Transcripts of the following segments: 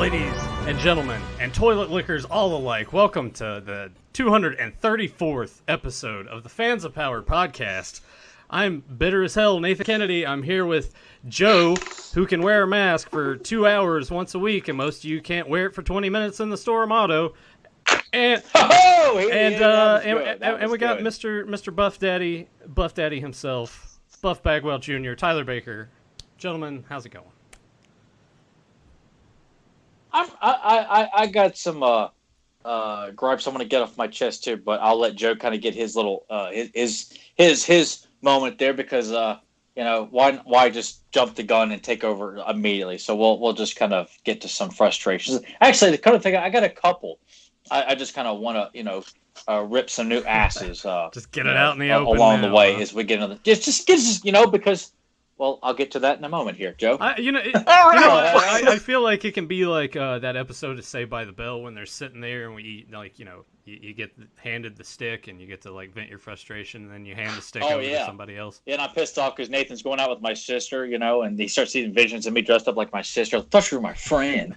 Ladies and gentlemen, and toilet lickers all alike, welcome to the 234th episode of the Fans of Power podcast. I'm bitter as hell, Nathan Kennedy. I'm here with Joe, who can wear a mask for 2 hours once a week, and most of you can't wear it for 20 minutes in the store motto. And we got Mr. Buff Daddy himself, Buff Bagwell Jr., Tyler Baker. Gentlemen, how's it going? I got some gripes I want to get off my chest too, but I'll let Joe kind of get his little his moment there because why just jump the gun and take over immediately? So we'll just kind of get to some frustrations. Actually, the kind of thing I got a couple. I just kind of want to rip some new asses. Just get it out in the open along now, the way as we get into just gives us because. Well, I'll get to that in a moment here, Joe. I feel like it can be like that episode of Saved by the Bell when they're sitting there and we eat, you get handed the stick and you get to vent your frustration and then you hand the stick over to somebody else. Yeah, and I'm pissed off because Nathan's going out with my sister, and he starts seeing visions of me dressed up like my sister. I thought you were my friend,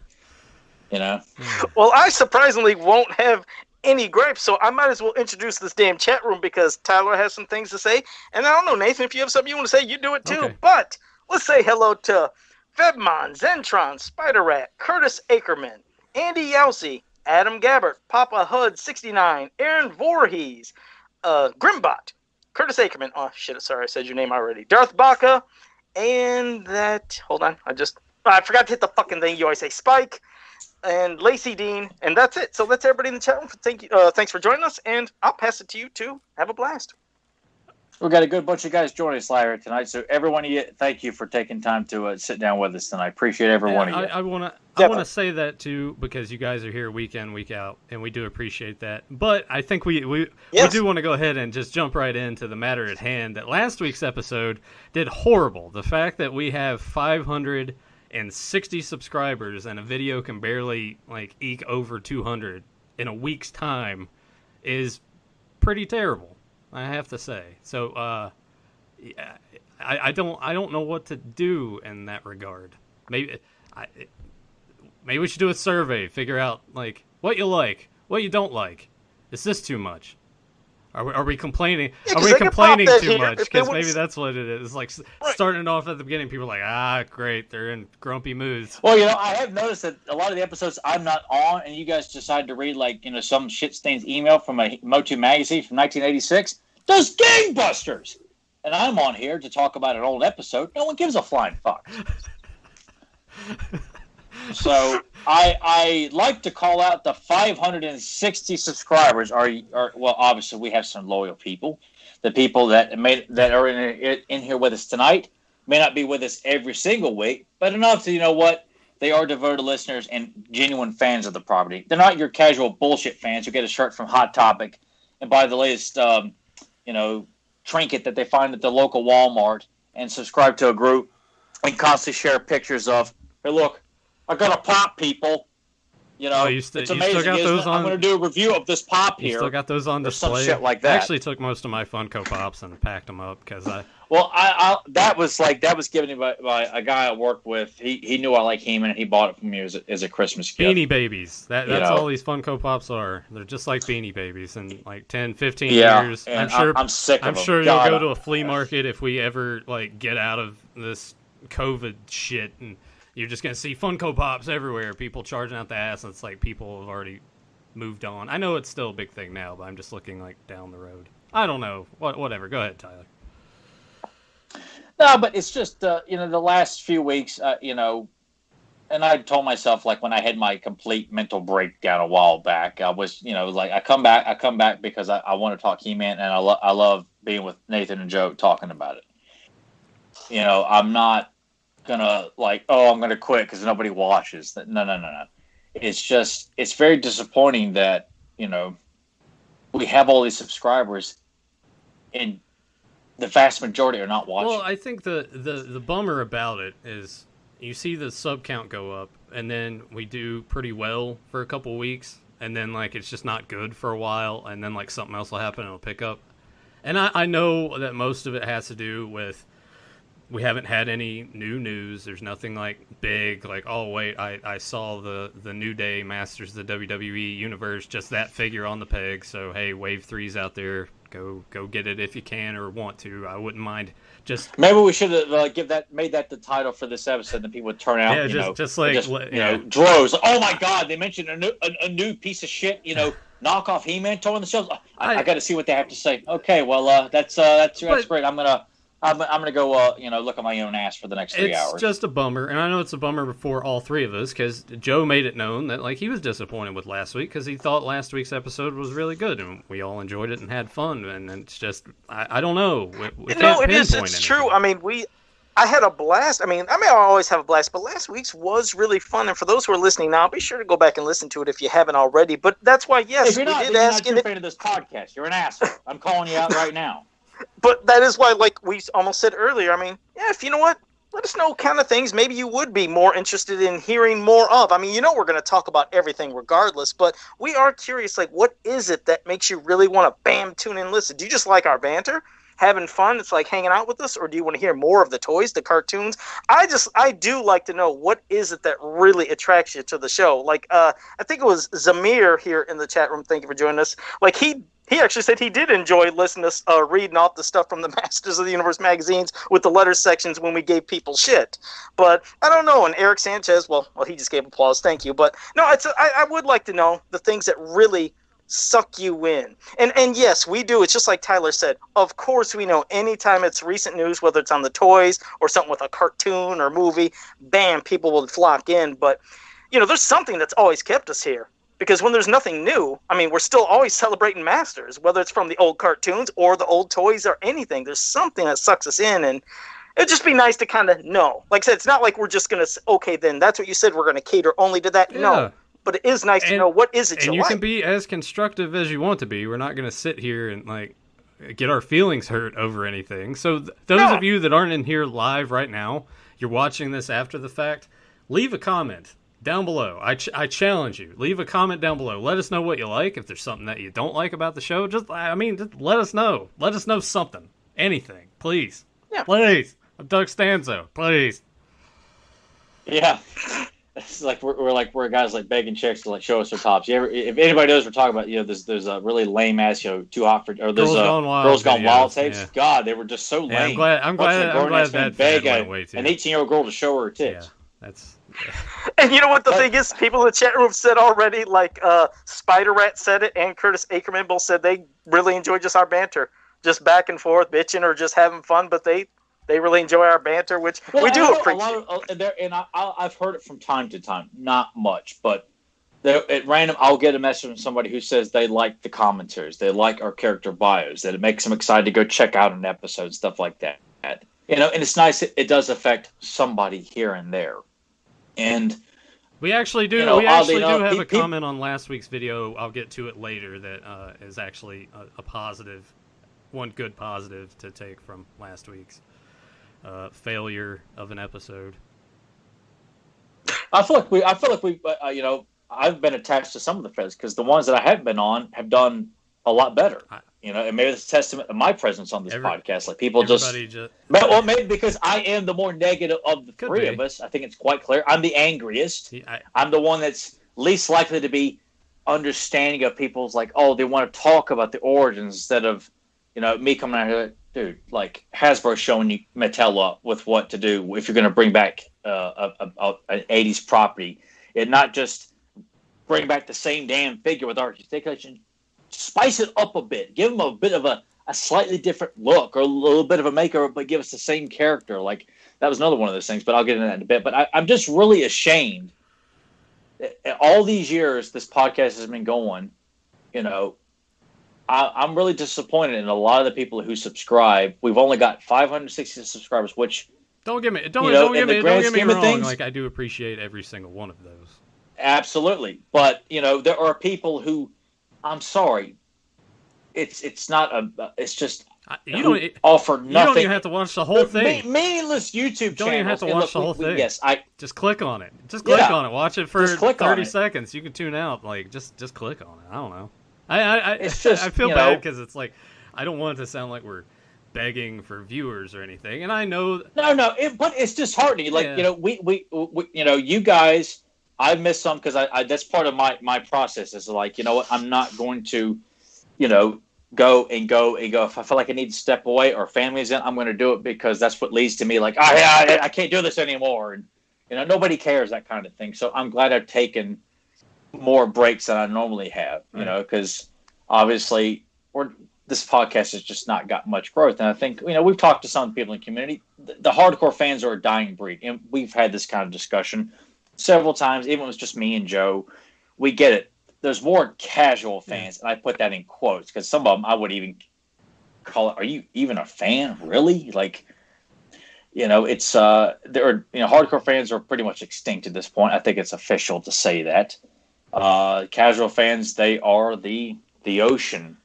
Well, I surprisingly won't have any gripes, so I might as well introduce this damn chat room because Tyler has some things to say. And I don't know, Nathan, if you have something you want to say, you do it too. Okay. But let's say hello to Febmon, Zentron, Spider Rat, Curtis Ackerman, Andy Yowsey, Adam Gabbert, Papa Hud 69, Aaron Voorhees, Grimbot, Curtis Ackerman. Oh shit, sorry, I said your name already. Darth Baca, and that. Hold on, I forgot to hit the fucking thing. You always say Spike. And Lacey Dean, and that's it. So that's everybody in the chat room. Thank you. Thanks for joining us, and I'll pass it to you to have a blast. We've got a good bunch of guys joining us live tonight. So everyone, thank you for taking time to sit down with us tonight. Appreciate every one of you. I want to say that too because you guys are here week in, week out, and we do appreciate that. But I think we do want to go ahead and just jump right into the matter at hand. That last week's episode did horrible. The fact that we have 560 subscribers and a video can barely eke over 200 in a week's time is pretty terrible, I have to say. So I don't know what to do in that regard. Maybe we should do a survey, figure out what you like, what you don't like. Is this too much? Are we complaining? Are we complaining too much? Because maybe that's what it is. Starting off at the beginning, people are like, great, they're in grumpy moods. Well, I have noticed that a lot of the episodes I'm not on, and you guys decide to read some shit-stained email from a Motu magazine from 1986. Does gangbusters, and I'm on here to talk about an old episode. No one gives a flying fuck. So I like to call out the 560 subscribers. Well, obviously we have some loyal people. The people that are in here with us tonight may not be with us every single week, but enough to they are devoted listeners and genuine fans of the property. They're not your casual bullshit fans who get a shirt from Hot Topic and buy the latest trinket that they find at the local Walmart and subscribe to a group and constantly share pictures of, hey, look, I got a pop, people. It's amazing. Still got those on? I'm going to do a review of this pop here. You still got those on display? Some shit like that. I actually took most of my Funko Pops and packed them up because I. Well, that was given me by a guy I work with. He knew I like He-Man and he bought it for me as a Christmas gift. Beanie Babies. That's all these Funko Pops are. They're just like Beanie Babies in 10, 15 years. And I'm sick of them. I'm sure you'll go to a flea market if we ever get out of this COVID shit and. You're just going to see Funko Pops everywhere, people charging out the ass, and it's people have already moved on. I know it's still a big thing now, but I'm just looking down the road. I don't know. Whatever. Go ahead, Tyler. No, but it's just, the last few weeks, and I told myself, when I had my complete mental breakdown a while back, I was, I come back because I want to talk He-Man, and I love being with Nathan and Joe talking about it. I'm not gonna I'm gonna quit because nobody watches. No. It's very disappointing that we have all these subscribers and the vast majority are not watching. Well, I think the bummer about it is you see the sub count go up and then we do pretty well for a couple weeks and then it's just not good for a while and then something else will happen and it'll pick up. And I know that most of it has to do with we haven't had any new news. There's nothing like big, like, oh wait, I saw the New Day Masters of the WWE Universe, just that figure on the peg. So hey, Wave 3's out there. Go get it if you can or want to. I wouldn't mind. Just maybe we should have made that the title for this episode, and people would turn out. Yeah, droves. Like, oh my God, they mentioned a new piece of shit. Knockoff He-Man toy on the shelves. I got to see what they have to say. Okay, well, that's great. I'm gonna go look at my own ass for the next 3 hours. It's just a bummer, and I know it's a bummer for all three of us because Joe made it known that he was disappointed with last week because he thought last week's episode was really good and we all enjoyed it and had fun. And it's just I don't know. It's true. I mean, I had a blast. I always have a blast, but last week's was really fun. And for those who are listening now, be sure to go back and listen to it if you haven't already. But that's why, yes, if you're not a fan of this podcast, you're an asshole. I'm calling you out right now. But that is why, like we almost said earlier, if you know what, let us know kind of things maybe you would be more interested in hearing more of. We're going to talk about everything regardless, but we are curious, what is it that makes you really want to, tune in and listen? Do you just like our banter? Having fun? It's like hanging out with us? Or do you want to hear more of the toys, the cartoons? I do like to know what is it that really attracts you to the show. I think it was Zamir here in the chat room. Thank you for joining us. He actually said he did enjoy listening to us reading off the stuff from the Masters of the Universe magazines with the letter sections when we gave people shit. But I don't know. And Eric Sanchez, well, he just gave applause. Thank you. But no, I would like to know the things that really suck you in. And yes, we do. It's just like Tyler said. Of course, we know anytime it's recent news, whether it's on the toys or something with a cartoon or movie, bam, people will flock in. But, there's something that's always kept us here. Because when there's nothing new, we're still always celebrating Masters, whether it's from the old cartoons or the old toys or anything. There's something that sucks us in, and it'd just be nice to kind of know. Like I said, it's not like we're just going to, okay, then that's what you said, we're going to cater only to that. Yeah. No, but it is nice to know what is it you like. And you can be as constructive as you want to be. We're not going to sit here and, get our feelings hurt over anything. So those of you that aren't in here live right now, you're watching this after the fact, leave a comment down below. I challenge you. Leave a comment down below. Let us know what you like. If there's something that you don't like about the show, just let us know. Let us know something. Anything. Please. Yeah. Please. I'm Doug Stanzo. Please. Yeah. It's like we're guys begging chicks to show us their tops. If anybody knows what we're talking about, there's a really lame ass Too Hot for, or there's Girls Gone Wild tapes. Yeah. God, they were just so lame. I'm glad that beg an 18-year-old girl to show her tits. Yeah, that's. And you know what the thing is? People in the chat room said already, Spider Rat said it, and Curtis Ackerman both said they really enjoy just our banter, just back and forth, bitching or just having fun. But they really enjoy our banter, which we do appreciate. I've heard it from time to time, not much, but at random, I'll get a message from somebody who says they like the commentaries, they like our character bios, that it makes them excited to go check out an episode, stuff like that. And it's nice. It does affect somebody here and there. And we actually do. We actually do have a comment on last week's video. I'll get to it later. That is actually a positive, one good positive to take from last week's failure of an episode. I feel like we. I've been attached to some of the failures because the ones that I haven't been on have done a lot better. And maybe it's a testament of my presence on this podcast. People maybe because I am the more negative of the three of us. I think it's quite clear. I'm the angriest. I'm the one that's least likely to be understanding of people's they want to talk about the origins instead of, me coming out here, dude, Hasbro showing you Mattel up with what to do if you're going to bring back an 80s property. And not just bring back the same damn figure with articulation. Spice it up a bit. Give them a bit of a slightly different look or a little bit of a makeover, but give us the same character. That was another one of those things, but I'll get into that in a bit. But I'm just really ashamed. All these years this podcast has been going, I'm really disappointed in a lot of the people who subscribe. We've only got 560 subscribers, which don't get me wrong. I do appreciate every single one of those. Absolutely, but there are people who. I'm sorry. It's not it's just you don't offer nothing. You don't even have to watch the whole thing. Meaningless YouTube channels. You don't even have to watch the whole thing. Yes, I just click on it. Just click on it. Watch it for 30 seconds. You can tune out. Just click on it. I don't know. I feel bad because it's I don't want it to sound like we're begging for viewers or anything. And I know no, but it's disheartening. Like, we you guys, I miss some because I that's part of my process is like, you know what, I'm not going to, go. If I feel like I need to step away or family's in, I'm going to do it because that's what leads to me like, I can't do this anymore. And, nobody cares, that kind of thing. So I'm glad I've taken more breaks than I normally have, because obviously this podcast has just not got much growth. And I think, we've talked to some people in the community. The hardcore fans are a dying breed. And we've had this kind of discussion several times, even when it was just me and Joe. We get it. There's more casual fans, and I put that in quotes because some of them I would even call it, are you even a fan? Really? Like, it's hardcore fans are pretty much extinct at this point. I think it's official to say that. Casual fans, they are the ocean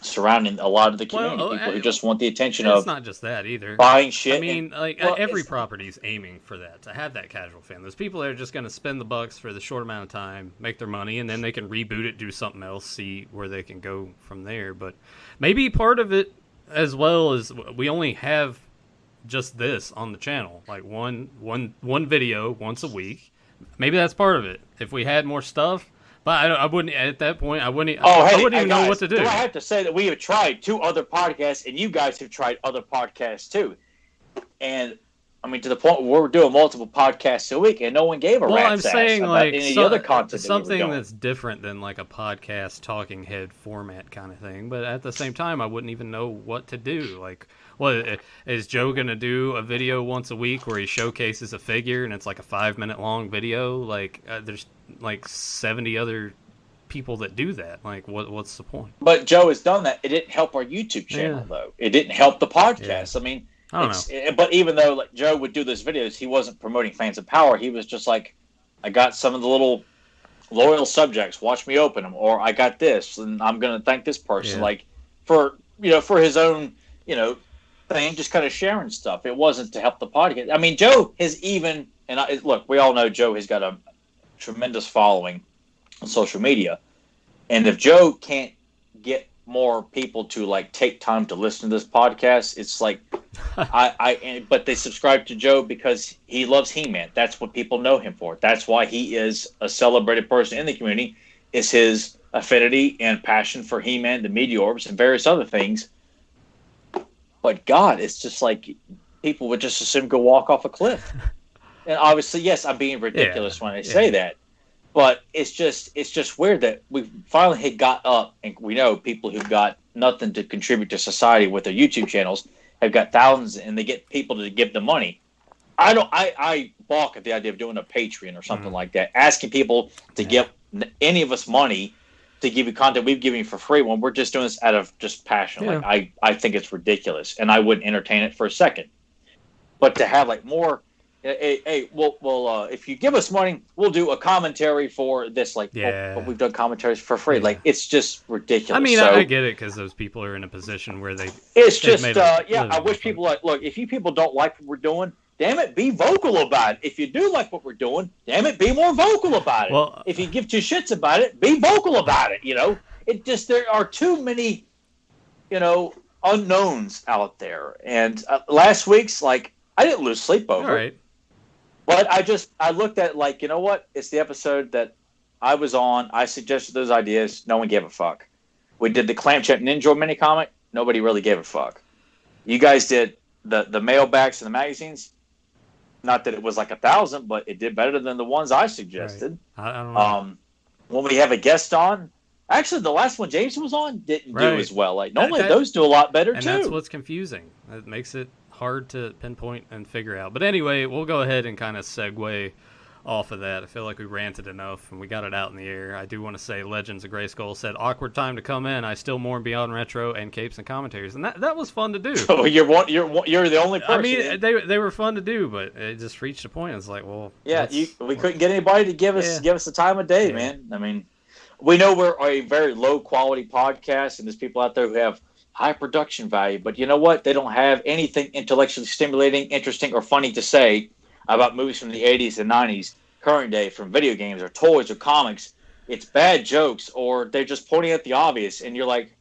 surrounding a lot of the community, people who just want the attention of. It's not just that either. Buying shit. I mean, every property's aiming for that, to have that casual fan. Those people that are just going to spend the bucks for the short amount of time, make their money, and then they can reboot it, do something else, see where they can go from there. But maybe part of it as well is we only have just this on the channel, like one video once a week. Maybe that's part of it. If we had more stuff. But I wouldn't, at that point, I wouldn't even know what to do. I have to say that we have tried 2 other podcasts, and you guys have tried other podcasts too. And, I mean, to the point where we're doing multiple podcasts a week, and no one gave a rat's ass about any of the other content something that's different than like a podcast talking head format kind of thing. But at the same time, I wouldn't even know what to do. Like, what is Joe going to do a video once a week where he showcases a figure, and it's like a 5-minute long video? Like, there's like 70 other people that do that. Like, what's the point? But Joe has done that. It didn't help our YouTube channel, though. It didn't help the podcast. Yeah. I mean, I don't know. But even though like Joe would do those videos, he wasn't promoting Fans of Power. He was just like, I got some of the little loyal subjects. Watch me open them. Or I got this, and I'm going to thank this person. Yeah. Like, for his own, thing, just kind of sharing stuff. It wasn't to help the podcast. I mean, Joe has even, look, we all know Joe has got a tremendous following on social media, and if Joe can't get more people to like take time to listen to this podcast, it's like but they subscribe to Joe because he loves He-Man. That's what people know him for. That's why he is a celebrated person in the community, is his affinity and passion for He-Man, the Meteorbs, and various other things. But God, it's just like people would just assume go walk off a cliff. And obviously, yes, I'm being ridiculous when I say that. But it's just weird that we finally had got up, and we know people who've got nothing to contribute to society with their YouTube channels have got thousands, and they get people to give them money. I balk at the idea of doing a Patreon or something like that, asking people to give any of us money to give you content we've given you for free when we're just doing this out of just passion. Yeah. Like I think it's ridiculous, and I wouldn't entertain it for a second. But to have like more, hey, we'll if you give us money, we'll do a commentary for this. Like, but we've done commentaries for free. Yeah. Like, it's just ridiculous. I mean, I get it because those people are in a position where they. It's just I wish people look. If you people don't like what we're doing, damn it, be vocal about it. If you do like what we're doing, damn it, be more vocal about it. Well, if you give 2 shits about it, be vocal about it. It just, there are too many, unknowns out there. And last week's, like, I didn't lose sleep over. All right. But I looked at it like, you know what? It's the episode that I was on. I suggested those ideas. No one gave a fuck. We did the Clamchat Ninja mini comic. Nobody really gave a fuck. You guys did the mailbags and the magazines. Not that it was like 1,000, but it did better than the ones I suggested. Right. I don't know. When we have a guest on, actually the last one James was on didn't do as well. Like normally those do a lot better too. And that's what's confusing. It makes it hard to pinpoint and figure out. But anyway, we'll go ahead and kind of segue off of that. I feel like we ranted enough and we got it out in the air. I do want to say Legends of Grayskull said, awkward time to come in. I still mourn Beyond Retro and Capes and Commentaries. And that was fun to do. Oh, you're the only person. I mean, they were fun to do, but it just reached a point. It's like, well, yeah, we couldn't get anybody to give us the time of day, man. I mean, we know we're a very low quality podcast, and there's people out there who have high production value, but you know what? They don't have anything intellectually stimulating, interesting, or funny to say about movies from the 80s and 90s, current day, from video games or toys or comics. It's bad jokes, or they're just pointing at the obvious, and you're like,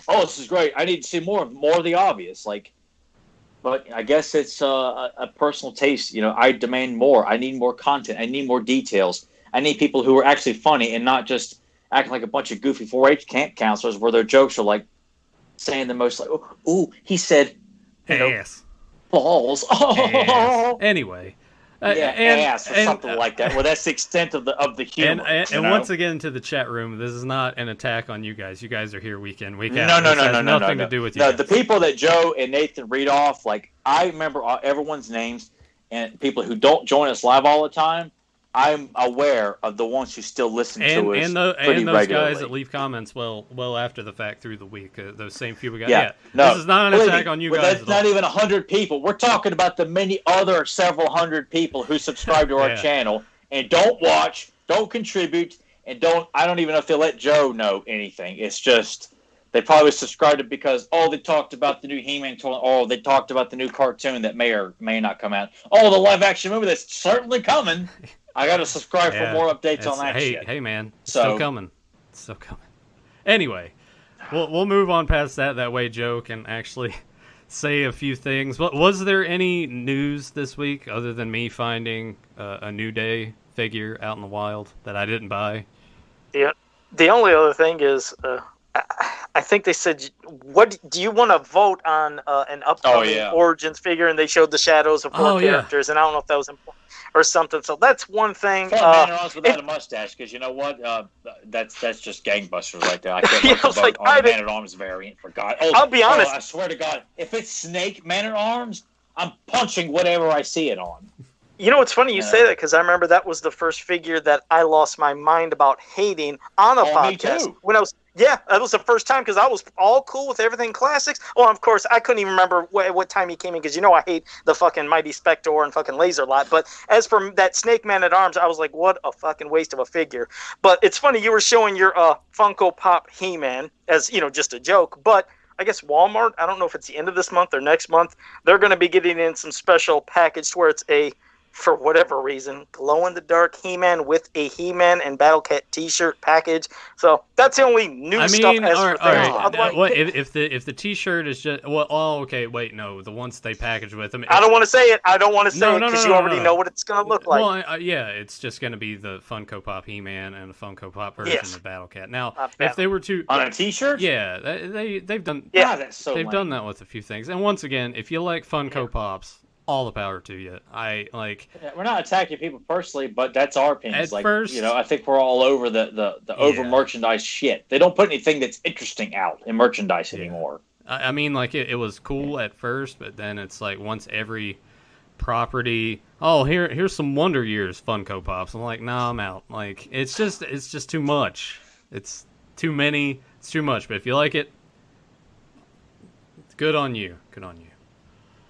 oh, this is great. I need to see more of the obvious. Like, but I guess it's a personal taste. I demand more. I need more content. I need more details. I need people who are actually funny and not just acting like a bunch of goofy 4-H camp counselors where their jokes are like saying the most like, "Ooh, he said, ass, balls." Ass. Anyway. Ass or something like that. Well, that's the extent of the humor. And once again, to the chat room, this is not an attack on you guys. You guys are here week in, week out. No. Nothing to do with you. No, the people that Joe and Nathan read off, like I remember everyone's names, and people who don't join us live all the time. I'm aware of the ones who still listen to us and those regularly. Guys that leave comments well after the fact through the week. Those same few guys. Yeah. No, this is not an attack on you guys. That's not even 100 people. We're talking about the many other several hundred people who subscribe to our channel and don't watch, don't contribute, and I don't even know if they let Joe know anything. It's just they probably subscribed it because they talked about the new He-Man toy. They talked about the new cartoon that may or may not come out. The live action movie that's certainly coming. I got to subscribe for more updates on that shit. Hey, man. It's still coming. It's still coming. Anyway, we'll move on past that. That way Joe can actually say a few things. Was there any news this week other than me finding a New Day figure out in the wild that I didn't buy? Yeah. The only other thing is... I think they said, "What do you want to vote on an upcoming Origins figure?" And they showed the shadows of 4 characters, and I don't know if that was important or something. So that's one thing. Man-at-Arms without a mustache, because you know what? That's just gangbusters right there. I can't wait to vote on the Man-at-Arms variant for God. I'll be honest. I swear to God, if it's Snake Man-at-Arms, I'm punching whatever I see it on. You know, it's funny you say that because I remember that was the first figure that I lost my mind about hating on a podcast. Me too. When I was, that was the first time because I was all cool with everything classics. Well, of course, I couldn't even remember what time he came in because I hate the fucking Mighty Spector and fucking Laser Lot. But as for that Snake Man-at-Arms, I was like, what a fucking waste of a figure. But it's funny, you were showing your Funko Pop He-Man as, just a joke, but I guess Walmart, I don't know if it's the end of this month or next month, they're going to be getting in some special package where it's for whatever reason, glow-in-the-dark He-Man with a He-Man and Battle Cat T-shirt package. So that's the only new stuff. All right. If the T-shirt is just the ones they package with them. I don't want to say it. Because you already know what it's going to look like. Well, it's just going to be the Funko Pop He-Man and the Funko Pop version of Battle Cat. Now, if they were to on a T-shirt, they've done they've done that with a few things. And once again, if you like Funko Pops, all the power to you. We're not attacking people personally, but that's our opinion. First, I think we're all over the over merchandise shit. They don't put anything that's interesting out in merchandise anymore. I mean, it was cool at first, but then it's like once every property, here's some Wonder Years Funko Pops. I'm like, nah, I'm out. Like it's just too much. It's too many. It's too much. But if you like it, good on you. Good on you.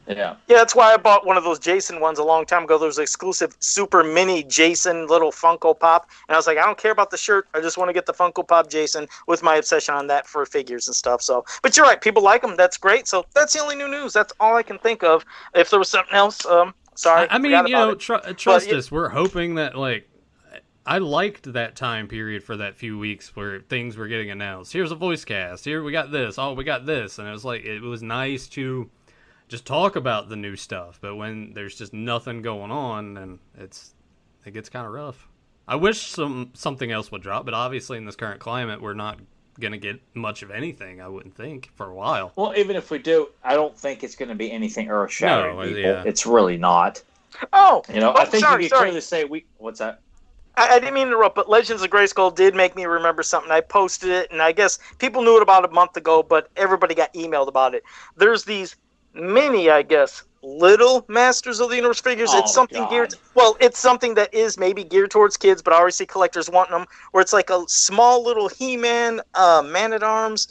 Yeah, that's why I bought one of those Jason ones a long time ago. There was an exclusive super mini Jason little Funko Pop. And I was like, I don't care about the shirt. I just want to get the Funko Pop Jason with my obsession on that for figures and stuff. So, but you're right. People like them. That's great. So that's the only new news. That's all I can think of. If there was something else, sorry. I mean, trust us. We're hoping that, I liked that time period for that few weeks where things were getting announced. Here's a voice cast. Here we got this. We got this. And it was nice to just talk about the new stuff, but when there's just nothing going on, then it gets kind of rough. I wish something else would drop, but obviously in this current climate, we're not going to get much of anything, I wouldn't think, for a while. Well, even if we do, I don't think it's going to be anything earth-shattering. No, people. It's really not. I think you can clearly say what's that? I didn't mean to interrupt, but Legends of Grayskull did make me remember something. I posted it, and I guess people knew it about a month ago, but everybody got emailed about it. There's these mini, I guess, little Masters of the Universe figures. It's something geared. Well, it's something that is maybe geared towards kids, but I always see collectors wanting them. Where it's like a small little He-Man, Man-at-Arms,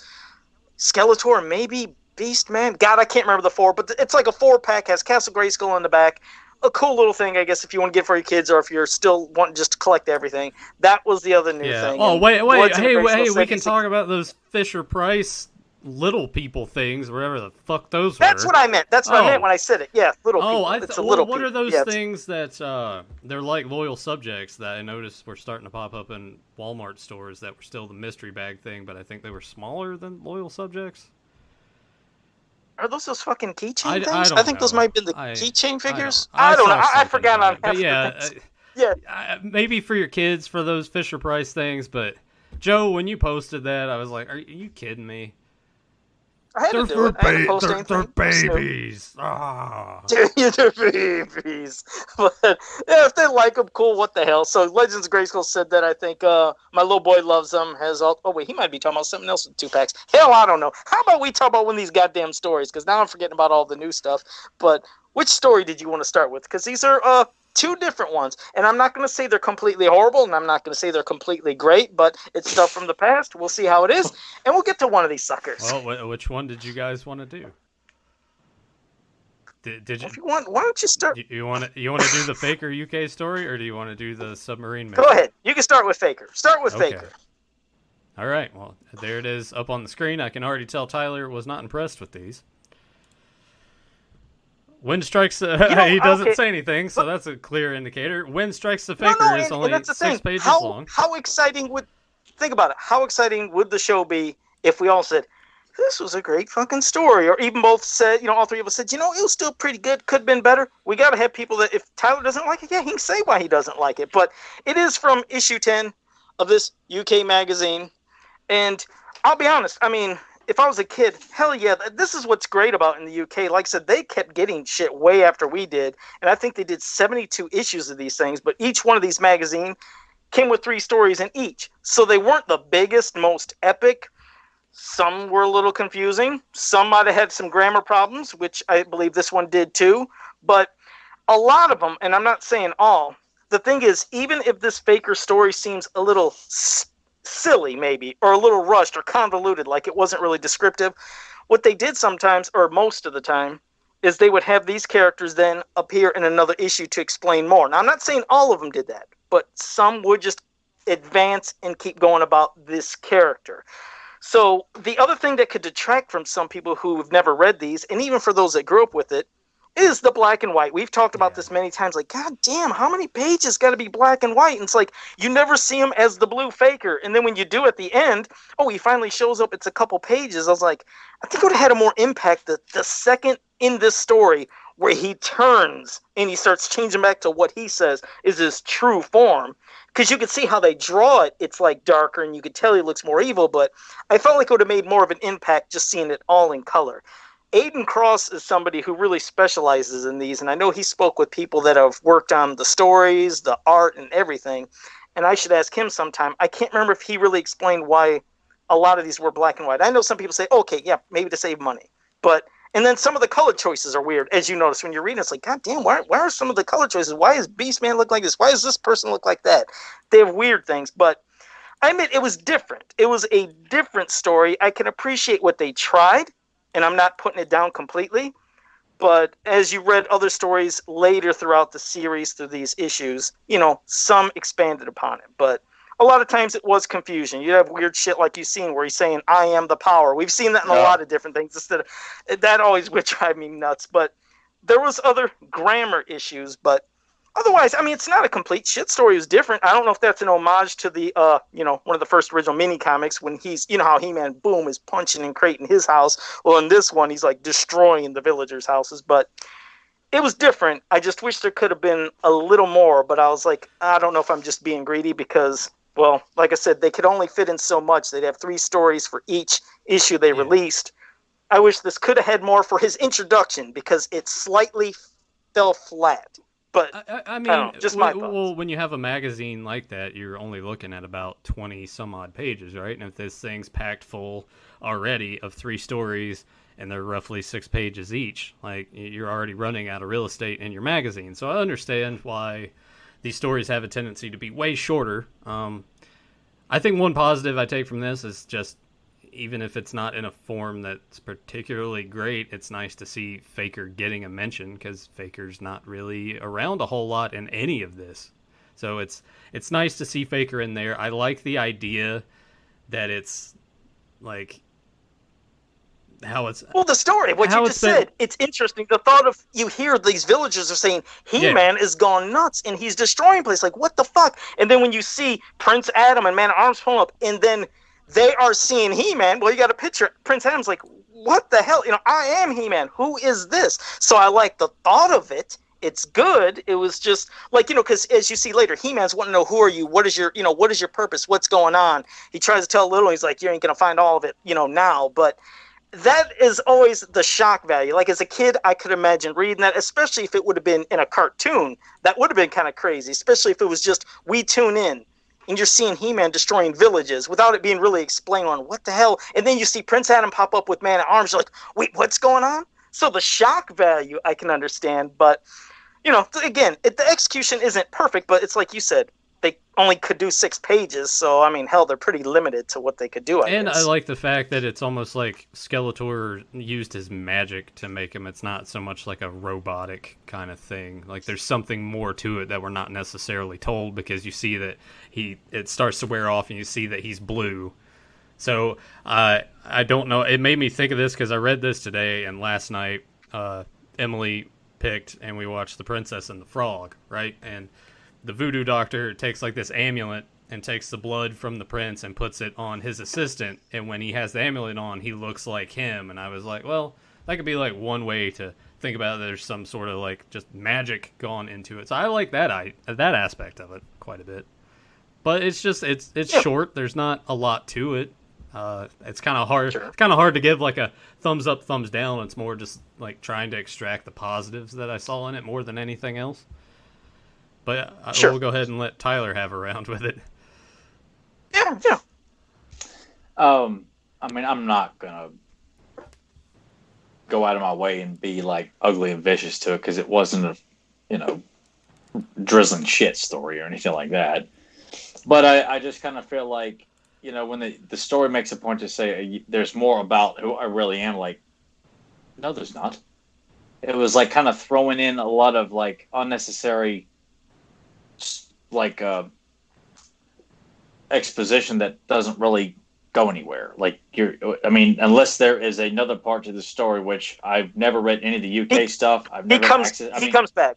Skeletor, maybe Beast-Man. God, I can't remember the four, but it's like a 4-pack. Has Castle Grayskull in the back. A cool little thing, I guess, if you want to get for your kids, or if you're still wanting just to collect everything. That was the other new thing. Oh, wait! Hey, we can talk about those Fisher Price little people things, whatever the fuck those That's were. what I meant. That's what I meant when I said it. Yeah, little people. What are those things that they're like loyal subjects that I noticed were starting to pop up in Walmart stores that were still the mystery bag thing, but I think they were smaller than loyal subjects? Are those fucking keychain things? I think know. those might have been the keychain figures. I don't know. I forgot on half the things. Maybe for your kids for those Fisher Price things, but Joe, when you posted that, I was like, "Are you kidding me?" I had to do it. I didn't post anything. They're babies. They're babies. But yeah, if they like them, cool. What the hell? So Legends of Grayskull said that. I think my little boy loves them. He might be talking about something else with 2-packs. Hell, I don't know. How about we talk about one of these goddamn stories? Because now I'm forgetting about all the new stuff. But which story did you want to start with? Because these are two different ones, and I'm not going to say they're completely horrible, and I'm not going to say they're completely great, but it's stuff from the past. We'll see how it is, and we'll get to one of these suckers. Well, which one did you guys want to do? Did you? If you want, why don't you start? You want to do the Faker UK story, or do you want to do the Submarine Mystery? Go ahead. You can start with Faker. Start with Faker. All right. Well, there it is up on the screen. I can already tell Tyler was not impressed with these. Wind strikes. He doesn't say anything, so that's a clear indicator. Wind strikes the Faker is only 6 pages long. How exciting would the show be if we all said this was a great fucking story, or even both said, all three of us said, it was still pretty good, could have been better. We got to have people that if Tyler doesn't like it, he can say why he doesn't like it. But it is from issue 10 of this UK magazine, and I'll be honest. I mean, if I was a kid, hell yeah, this is what's great about in the UK. Like I said, they kept getting shit way after we did, and I think they did 72 issues of these things, but each one of these magazines came with 3 stories in each. So they weren't the biggest, most epic. Some were a little confusing. Some might have had some grammar problems, which I believe this one did too. But a lot of them, and I'm not saying all, the thing is, even if this Faker story seems a little silly maybe, or a little rushed or convoluted, like it wasn't really descriptive, what they did sometimes, or most of the time, is they would have these characters then appear in another issue to explain more. Now, I'm not saying all of them did that, but some would just advance and keep going about this character. So the other thing that could detract from some people who have never read these, and even for those that grew up with it, is the black and white. We've talked about this many times, like, God damn, how many pages got to be black and white? And it's like, you never see him as the blue Faker. And then when you do at the end, he finally shows up, it's a couple pages. I was like, I think it would have had a more impact the second in this story where he turns and he starts changing back to what he says is his true form. Because you could see how they draw it, it's like darker, and you could tell he looks more evil, but I felt like it would have made more of an impact just seeing it all in color. Aiden Cross is somebody who really specializes in these, and I know he spoke with people that have worked on the stories, the art, and everything, and I should ask him sometime. I can't remember if he really explained why a lot of these were black and white. I know some people say, okay, yeah, maybe to save money, and then some of the color choices are weird, as you notice when you're reading. It's like, God damn, why are some of the color choices? Why does Beastman look like this? Why does this person look like that? They have weird things, but I admit it was different. It was a different story. I can appreciate what they tried, and I'm not putting it down completely. But as you read other stories later throughout the series, through these issues, some expanded upon it. But a lot of times it was confusion. You have weird shit like you've seen where he's saying, I am the power. We've seen that in a lot of different things. That always would drive me nuts. But there was other grammar issues. But otherwise, I mean, it's not a complete shit story. It was different. I don't know if that's an homage to the, one of the first original mini comics when he's, how He-Man, boom, is punching and crating his house. Well, in this one, he's like destroying the villagers' houses. But it was different. I just wish there could have been a little more. But I was like, I don't know if I'm just being greedy because, well, like I said, they could only fit in so much. They'd have 3 stories for each issue they released. I wish this could have had more for his introduction because it slightly fell flat. But I mean, just my thoughts. Well, when you have a magazine like that, you're only looking at about 20 some odd pages, right? And if this thing's packed full already of 3 stories and they're roughly 6 pages each, like you're already running out of real estate in your magazine. So I understand why these stories have a tendency to be way shorter. I think one positive I take from this is just, even if it's not in a form that's particularly great, it's nice to see Faker getting a mention because Faker's not really around a whole lot in any of this. So it's nice to see Faker in there. I like the idea that it's like how it's the story, what you just said, it's interesting. The thought of you hear these villagers are saying He-Man is gone nuts and he's destroying places. Like, what the fuck? And then when you see Prince Adam and Man-at-Arms pulling up, and then they are seeing He-Man. Well, you got a picture. Prince Adam's like, what the hell? I am He-Man. Who is this? So I like the thought of it. It's good. It was just like, because as you see later, He-Man's wanting to know, who are you? What is your purpose? What's going on? He tries to tell Little, he's like, you ain't going to find all of it, now. But that is always the shock value. Like, as a kid, I could imagine reading that, especially if it would have been in a cartoon. That would have been kind of crazy, especially if it was just, we tune in, and you're seeing He-Man destroying villages without it being really explained on what the hell. And then you see Prince Adam pop up with Man-at-Arms. You're like, wait, what's going on? So the shock value I can understand, but again, the execution isn't perfect, but it's like you said, they only could do 6 pages, so, hell, they're pretty limited to what they could do, I guess. I like the fact that it's almost like Skeletor used his magic to make him. It's not so much like a robotic kind of thing. Like, there's something more to it that we're not necessarily told, because you see that it starts to wear off, and you see that he's blue. So, I don't know. It made me think of this, because I read this today, and last night, Emily picked, and we watched The Princess and the Frog, right? And the voodoo doctor takes like this amulet and takes the blood from the prince and puts it on his assistant, and when he has the amulet on, he looks like him. And I was like, well, that could be like one way to think about it. There's some sort of like just magic gone into it. So I like that aspect of it quite a bit. But it's just it's short. There's not a lot to it. It's kind of hard. Sure. It's kind of hard to give like a thumbs up, thumbs down. It's more just like trying to extract the positives that I saw in it more than anything else. But we'll go ahead and let Tyler have a round with it. Yeah. I'm not gonna go out of my way and be like ugly and vicious to it, because it wasn't a drizzling shit story or anything like that. But I just kind of feel like, when the story makes a point to say there's more about who I really am, like, no, there's not. It was like kind of throwing in a lot of like unnecessary, like exposition that doesn't really go anywhere. Like unless there is another part to the story, which I've never read any of the UK stuff. He comes back.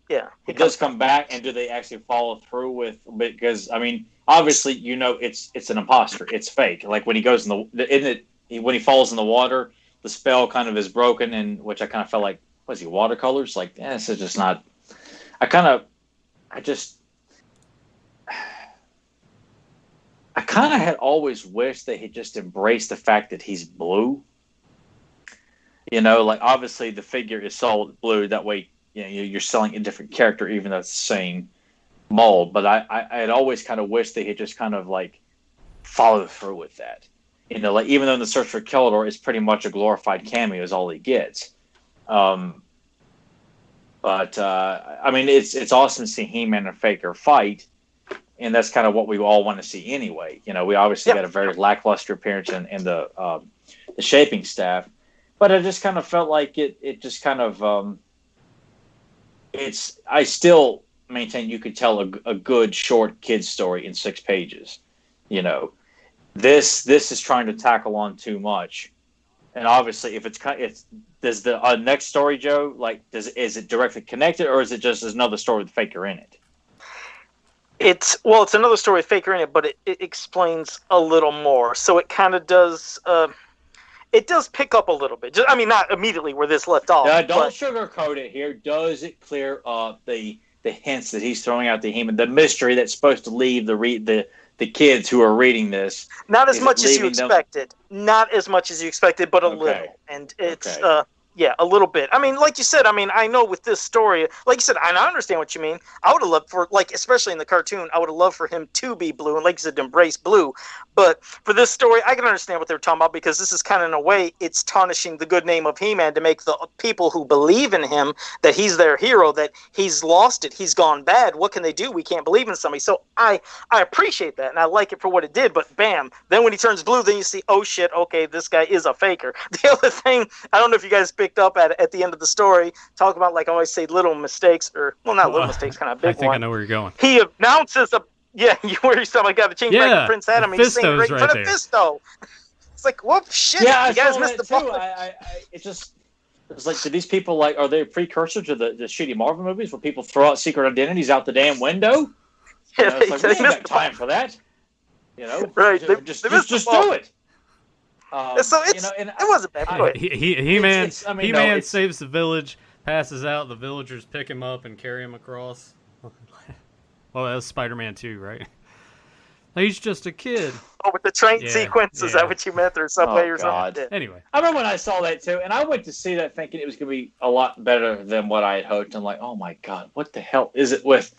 Yeah, he does come back, and do they actually follow through with? Because obviously, it's an imposter. It's fake. Like when he goes when he falls in the water, the spell kind of is broken, and which I kind of felt like, was he watercolors? Like, this is just not. I kind of had always wished that he just embraced the fact that he's blue. Like obviously the figure is sold blue. That way, you're selling a different character, even though it's the same mold. But I had always kind of wished that he just kind of like followed through with that. Like even though in the Search for Keldor is pretty much a glorified cameo is all he gets. But it's awesome to see He-Man and Faker fight, and that's kind of what we all want to see anyway. We obviously got a very lackluster appearance in the shaping staff, but I just kind of felt like it just kind of I still maintain you could tell a good short kid's story in 6 pages. This is trying to tackle on too much. And obviously, if does the next story, Joe, like, is it directly connected, or is it just another story with Faker in it? It's another story with Faker in it, but it explains a little more. So it kind of does. It does pick up a little bit. Not immediately where this left off. Don't sugarcoat it here. Does it clear up the hints that he's throwing out to him, and the mystery that's supposed to leave the kids who are reading this? Not as much as you expected. Not as much as you expected, but a little. And it's a little bit. Like you said, I know with this story, like you said, I understand what you mean. I would have loved for, like, especially in the cartoon, I would have loved for him to be blue, and like you said, to embrace blue. But for this story, I can understand what they're talking about, because this is kind of, in a way, it's tarnishing the good name of He-Man to make the people who believe in him, that he's their hero, that he's lost it, he's gone bad. What can they do? We can't believe in somebody. So I appreciate that, and I like it for what it did, but bam, then when he turns blue, then you see, oh shit, okay, this guy is a faker. The other thing, I don't know if you guys picked up at the end of the story, talk about, like I always say, little mistakes, or, well, not little mistakes, kind of big one. I think I know where you're going. He announces you wear yourself, I got to change back to Prince Adam, and he's saying right for the Fisto. It's like, whoop, shit! Yeah, you guys missed the too. It's like, do these people are they a precursor to the shitty Marvel movies where people throw out secret identities out the damn window? Yeah, It's like, we ain't got time for that. Right? Just do it. So it wasn't bad. He-Man saves the village, passes out. The villagers pick him up and carry him across. Well, that was Spider-Man 2, right? He's just a kid. Oh, with the train sequence, is that what you meant, or subway or something? Yeah. Anyway. I remember when I saw that too, and I went to see that thinking it was going to be a lot better than what I had hoped. I'm like, oh my God, what the hell is it with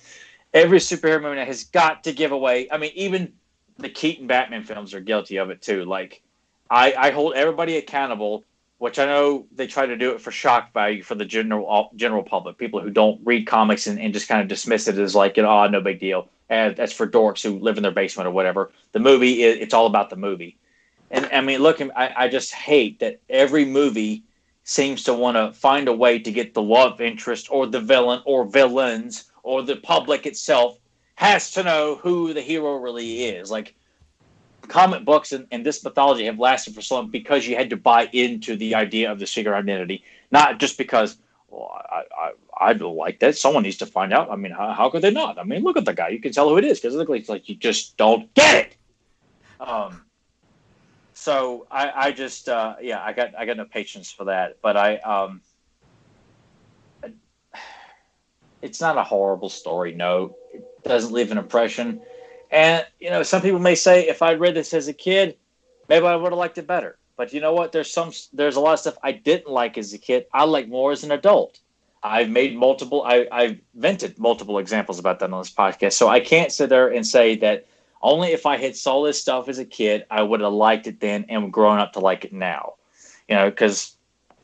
every superhero movie that has got to give away? I mean, even the Keaton Batman films are guilty of it too. Like, I hold everybody accountable, which I know they try to do it for shock value for the general public, people who don't read comics and just kind of dismiss it as like, no big deal. And that's for dorks who live in their basement or whatever. The movie, it's all about the movie. And I mean, look, I just hate that every movie seems to want to find a way to get the love interest or the villain or villains or the public itself has to know who the hero really is. Like, comic books and this mythology have lasted for so long because you had to buy into the idea of the secret identity, not just because, I don't like that. Someone needs to find out. I mean, how could they not? I mean, look at the guy. You can tell who it is because it looks like you just don't get it. So I just I got no patience for that. But it's not a horrible story. No, it doesn't leave an impression. And some people may say if I'd read this as a kid, maybe I would have liked it better. But you know what? There's a lot of stuff I didn't like as a kid. I like more as an adult. I've vented multiple examples about that on this podcast. So I can't sit there and say that only if I had saw this stuff as a kid, I would have liked it then and grown up to like it now. Because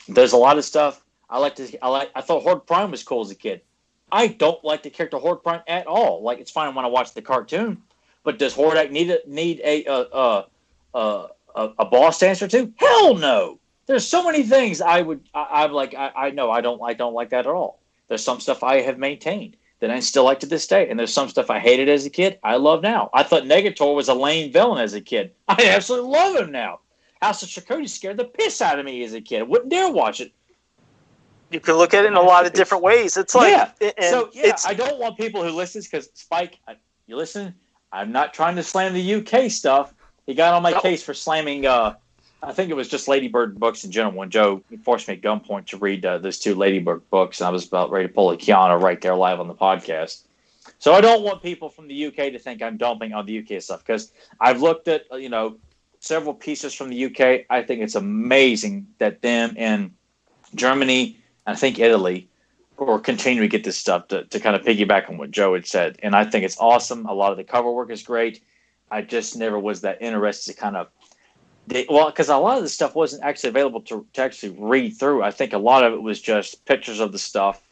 there's a lot of stuff I thought Horde Prime was cool as a kid. I don't like the character Horde Prime at all. Like, it's fine when I watch the cartoon, but does Hordak need a boss to answer to? Hell no. There's so many things I'm like, I know I don't like that at all. There's some stuff I have maintained that I still like to this day, and there's some stuff I hated as a kid I love now. I thought Negator was a lame villain as a kid. I absolutely love him now. House of Chakotay scared the piss out of me as a kid. I wouldn't dare watch it. You can look at it in a lot of different ways. It's like, I don't want people who listen, because Spike, you listen. I'm not trying to slam the UK stuff. He got on my case for slamming. I think it was just Ladybird books in general. When Joe forced me at gunpoint to read those two Ladybird books, and I was about ready to pull a Kiana right there live on the podcast. So I don't want people from the UK to think I'm dumping on the UK stuff, because I've looked at several pieces from the UK. I think it's amazing that them in Germany, and I think Italy, or continue to get this stuff to kind of piggyback on what Joe had said. And I think it's awesome. A lot of the cover work is great. I just never was that interested to kind of, because a lot of the stuff wasn't actually available to actually read through. I think a lot of it was just pictures of the stuff.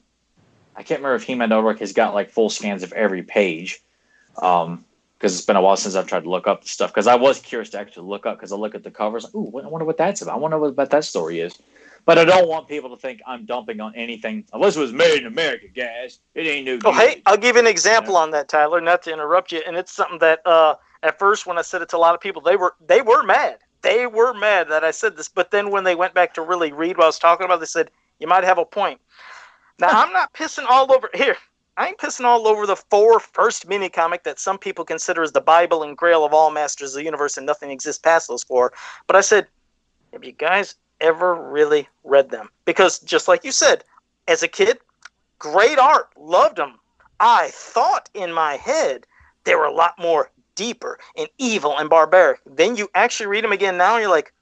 I can't remember if He-Man Elric has got like full scans of every page, because it's been a while since I've tried to look up the stuff. Because I was curious to actually look up, because I look at the covers. Ooh, I wonder what that's about. I wonder what about that story is. But I don't want people to think I'm dumping on anything. Unless it was made in America, guys. It ain't new. Oh, hey, I'll give you an example on that, Tyler, not to interrupt you. And it's something that at first when I said it to a lot of people, they were mad. They were mad that I said this. But then when they went back to really read what I was talking about, they said, you might have a point. Now, I'm not pissing all over here. I ain't pissing all over the first mini comic that some people consider as the Bible and Grail of all Masters of the Universe, and nothing exists past those four. But I said, have you guys ever really read them? Because just like you said, as a kid, great art, loved them. I thought in my head they were a lot more deeper and evil and barbaric. Then you actually read them again now and you're like,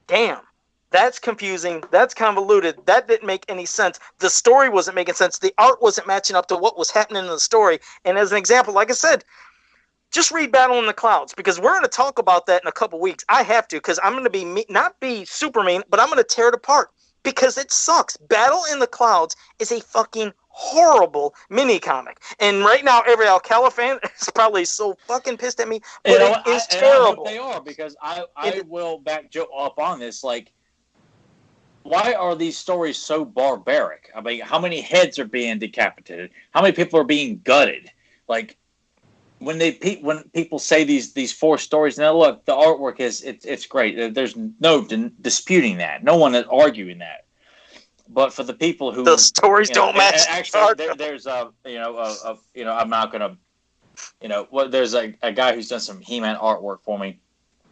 damn, that's confusing, that's convoluted, that didn't make any sense. The story wasn't making sense, the art wasn't matching up to what was happening in the story. And as an example, like I said, just read Battle in the Clouds, because we're going to talk about that in a couple weeks. I have to, because I'm going to be not be super mean, but I'm going to tear it apart because it sucks. Battle in the Clouds is a fucking horrible mini comic, and right now every Alcala fan is probably so fucking pissed at me. But it is terrible. They are, because I will back Joe up on this. Like, why are these stories so barbaric? I mean, how many heads are being decapitated? How many people are being gutted? Like, when people say these 4 stories, now look, the artwork it's great. There's no disputing that. No one is arguing that. But for the people who the stories don't match, actually, there's I'm not gonna, there's a guy who's done some He-Man artwork for me.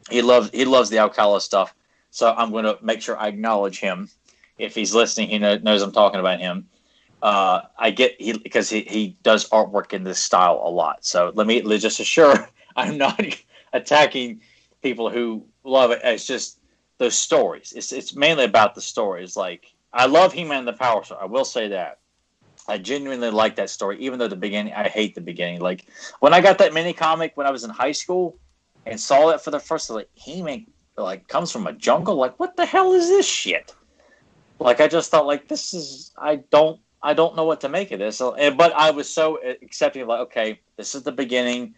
He loves the Alcala stuff, so I'm gonna make sure I acknowledge him. If he's listening, he knows I'm talking about him. Because he does artwork in this style a lot. So let me just assure I'm not attacking people who love it. It's just those stories. It's mainly about the stories. Like, I love He-Man the Power Star. I will say that. I genuinely like that story, even though the beginning, I hate the beginning. Like, when I got that mini comic when I was in high school and saw it for the first time, like, He-Man comes from a jungle. Like, what the hell is this shit? Like, I just thought, like, this is, I don't know what to make of this. But I was so accepting of, like, okay, this is the beginning.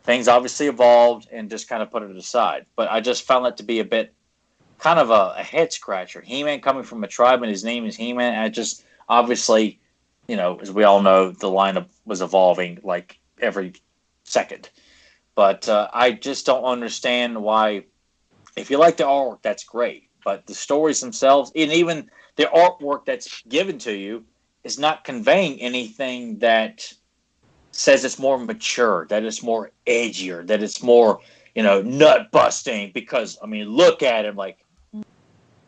Things obviously evolved, and just kind of put it aside. But I just found that to be a bit kind of a head scratcher. He-Man coming from a tribe, and his name is He-Man. And I just, obviously, as we all know, the lineup was evolving like every second. But I just don't understand why. If you like the artwork, that's great. But the stories themselves, and even the artwork that's given to you, is not conveying anything that says it's more mature, that it's more edgier, that it's more, nut busting. Because, I mean, look at him. Like,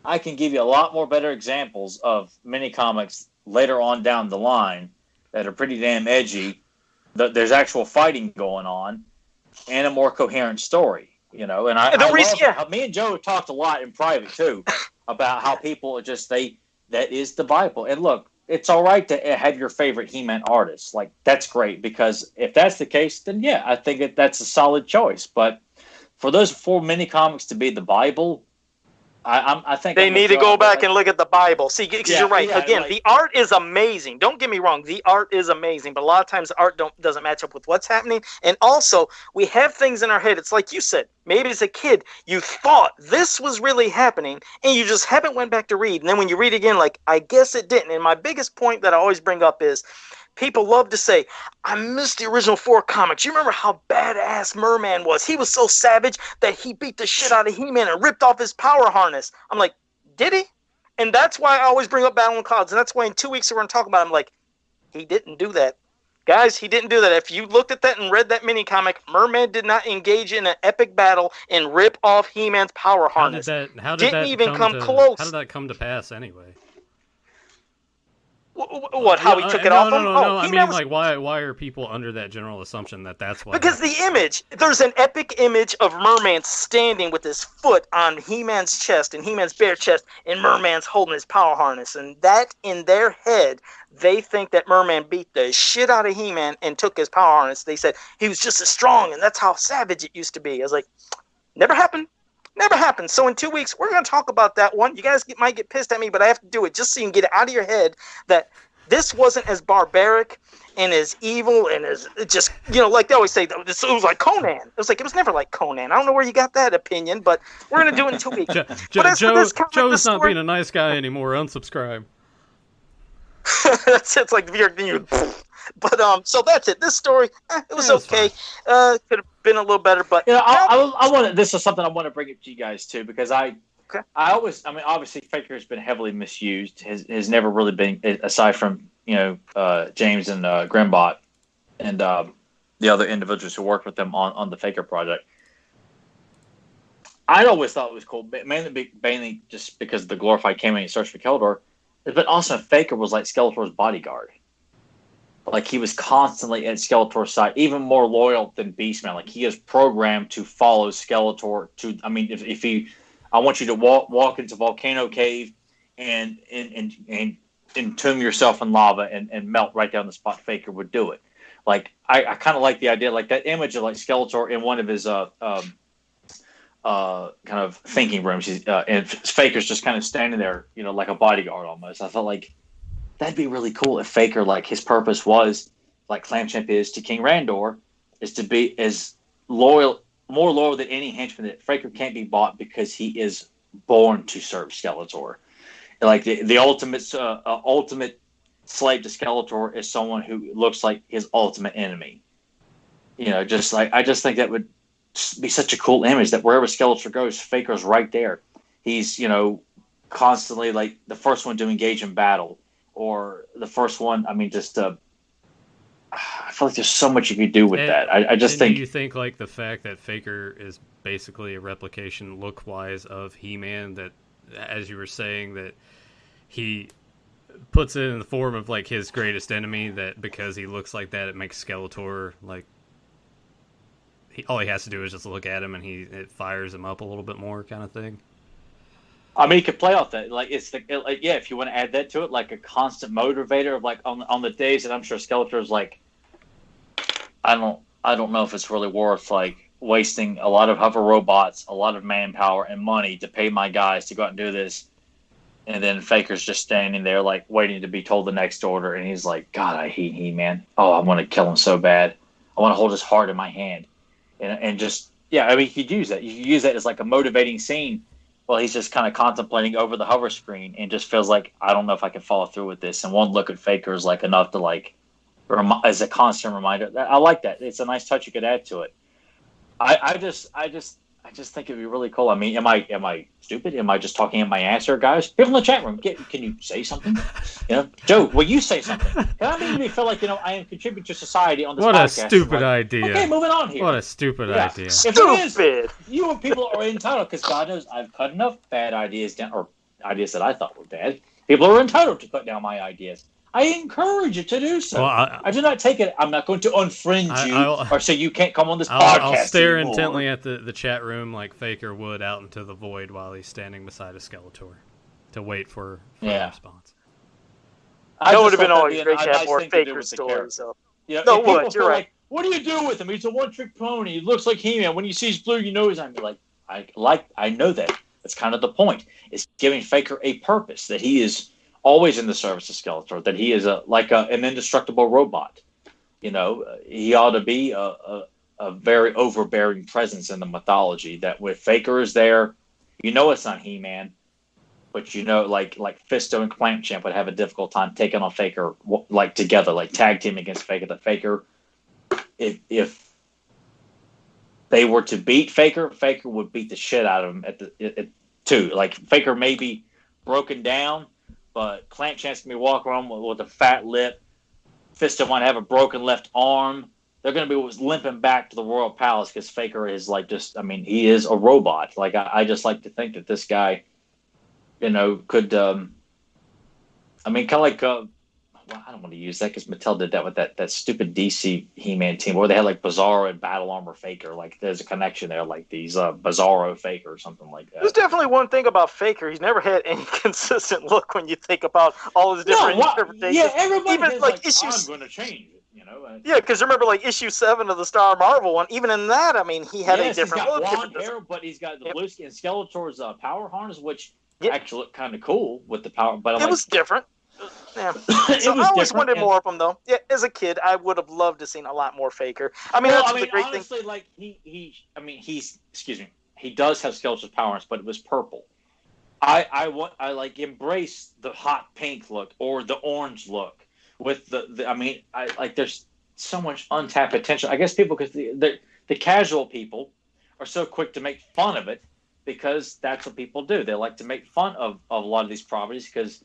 I can give you a lot more better examples of mini comics later on down the line that are pretty damn edgy. There's actual fighting going on and a more coherent story, And me and Joe have talked a lot in private too about how people are just, that is the Bible. And look, it's all right to have your favorite He-Man artist. Like, that's great, because if that's the case, then yeah, I think that's a solid choice. But for those 4 mini comics to be the Bible, I think they need to go back and look at the Bible. See, because you're right. Again, the art is amazing. Don't get me wrong. The art is amazing, but a lot of times the art doesn't match up with what's happening. And also, we have things in our head. It's like you said, maybe as a kid, you thought this was really happening, and you just haven't went back to read. And then when you read again, like, I guess it didn't. And my biggest point that I always bring up is, people love to say, I missed the original 4 comics. You remember how badass Merman was? He was so savage that he beat the shit out of He-Man and ripped off his power harness. I'm like, did he? And that's why I always bring up Battle in Clouds. And that's why in 2 weeks we're going to talk about it. I'm like, he didn't do that. Guys, he didn't do that. If you looked at that and read that mini comic, Merman did not engage in an epic battle and rip off He-Man's power harness. How did that come to pass anyway? What? How he took it off him? No. I mean, like, why are people under that general assumption that that's why? Because the image, there's an epic image of Merman standing with his foot on He-Man's chest and He-Man's bare chest, and Merman's holding his power harness, and that in their head, they think that Merman beat the shit out of He-Man and took his power harness. They said he was just as strong, and that's how savage it used to be. I was like, never happened. Never happened. So in 2 weeks, we're going to talk about that one. You guys might get pissed at me, but I have to do it just so you can get it out of your head that this wasn't as barbaric and as evil and as just, like they always say, it was like Conan. It was never like Conan. I don't know where you got that opinion, but we're going to do it in 2 weeks. Joe's not being a nice guy anymore. Unsubscribe. It's like you. But so that's it. This story, it was okay. Could have been a little better, but I want. This is something I want to bring up to you guys too, because obviously Faker has been heavily misused. Has never really been, aside from James and Grimbot and the other individuals who worked with them on the Faker project. I always thought it was cool, mainly just because of the glorified came in and searched for Keldor. But also Faker was like Skeletor's bodyguard. Like, he was constantly at Skeletor's side, even more loyal than Beastman. Like, he is programmed to follow Skeletor. I want you to walk into Volcano Cave and entomb yourself in lava and melt right down the spot. Faker would do it. Like, I kind of like the idea, like that image of like Skeletor in one of his kind of thinking rooms, and Faker's just kind of standing there, like a bodyguard almost. I felt like that'd be really cool if Faker, like, his purpose was, like Clamchamp is to King Randor, is to be as more loyal than any henchman, that Faker can't be bought because he is born to serve Skeletor. Like, the ultimate slave to Skeletor is someone who looks like his ultimate enemy. just like I just think that would be such a cool image that wherever Skeletor goes, Faker's right there. He's constantly like the first one to engage in battle, or the first one. I mean, just I feel like there's so much you could do with that. I just think. Do you think like the fact that Faker is basically a replication look-wise of He-Man, that, as you were saying, that he puts it in the form of like his greatest enemy, that because he looks like that, it makes Skeletor like all he has to do is just look at him and it fires him up a little bit more, kind of thing. I mean, you could play off that. Like, if you want to add that to it, like a constant motivator of like on the days that I'm sure Skeletor's like, I don't know if it's really worth like wasting a lot of hover robots, a lot of manpower and money to pay my guys to go out and do this. And then Faker's just standing there like waiting to be told the next order. And he's like, God, I hate He-Man. Oh, I want to kill him so bad. I want to hold his heart in my hand. And just, yeah, I mean, you could use that. You could use that as like a motivating scene. Well, he's just kind of contemplating over the hover screen and just feels like, I don't know if I can follow through with this. And one look at Faker is like enough to like, as a constant reminder. I like that. It's a nice touch you could add to it. I just think it'd be really cool. I mean, am I stupid? Am I just talking in my ass here, guys? People in the chat room, can you say something? Joe, will you say something? Can I make me feel like I am contributing to society on this podcast? What a stupid idea! Okay, moving on here. What a stupid idea! If it is, you and people are entitled, because God knows I've cut enough bad ideas down, or ideas that I thought were bad. People are entitled to cut down my ideas. I encourage you to do so. Well, I do not take it. I'm not going to unfriend you or say you can't come on this podcast. I'll stare anymore. Intently at the chat room like Faker would out into the void while he's standing beside a Skeletor to wait for a response. That would have been always great to have more Faker stories. So. No, what? You're right. Like, what do you do with him? He's a one-trick pony. He looks like He-Man. When he sees blue, you know he's. I'm like, I know that. That's kind of the point. It's giving Faker a purpose, that he is always in the service of Skeletor, that he is an indestructible robot. He ought to be a very overbearing presence in the mythology, that with Faker is there, it's not He-Man, but like Fisto and Clamp-Champ would have a difficult time taking on Faker, like together, like tag team against Faker. That Faker, if they were to beat Faker, Faker would beat the shit out of him too. Like Faker may be broken down, but Clamp-Champ's going to be walking around with a fat lip. Fisto might have a broken left arm. They're going to be limping back to the Royal Palace because Faker is he is a robot. Like, I just like to think that this guy, could, kind of like, I don't want to use that because Mattel did that with that stupid DC He-Man team where they had like Bizarro and Battle Armor Faker. Like, there's a connection there, like these Bizarro Faker or something like that. There's definitely one thing about Faker. He's never had any consistent look when you think about all his different interpretations. Yeah, everybody even like issues. I'm going to change it. Yeah, because remember, like issue 7 of the Star Marvel one. Even in that, he had a different look. He's got blonde hair, but he's got the blue skin. Skeletor's power harness, which actually looked kind of cool with the power. But it was different. Yeah. So I always wanted more of him, though. Yeah, as a kid, I would have loved to seen a lot more Faker. That's the great honestly, thing. Like he does have Skeletor's powers, but it was purple. I embrace the hot pink look or the orange look with there's so much untapped potential. I guess people, because the casual people are so quick to make fun of it because that's what people do. They like to make fun of a lot of these properties because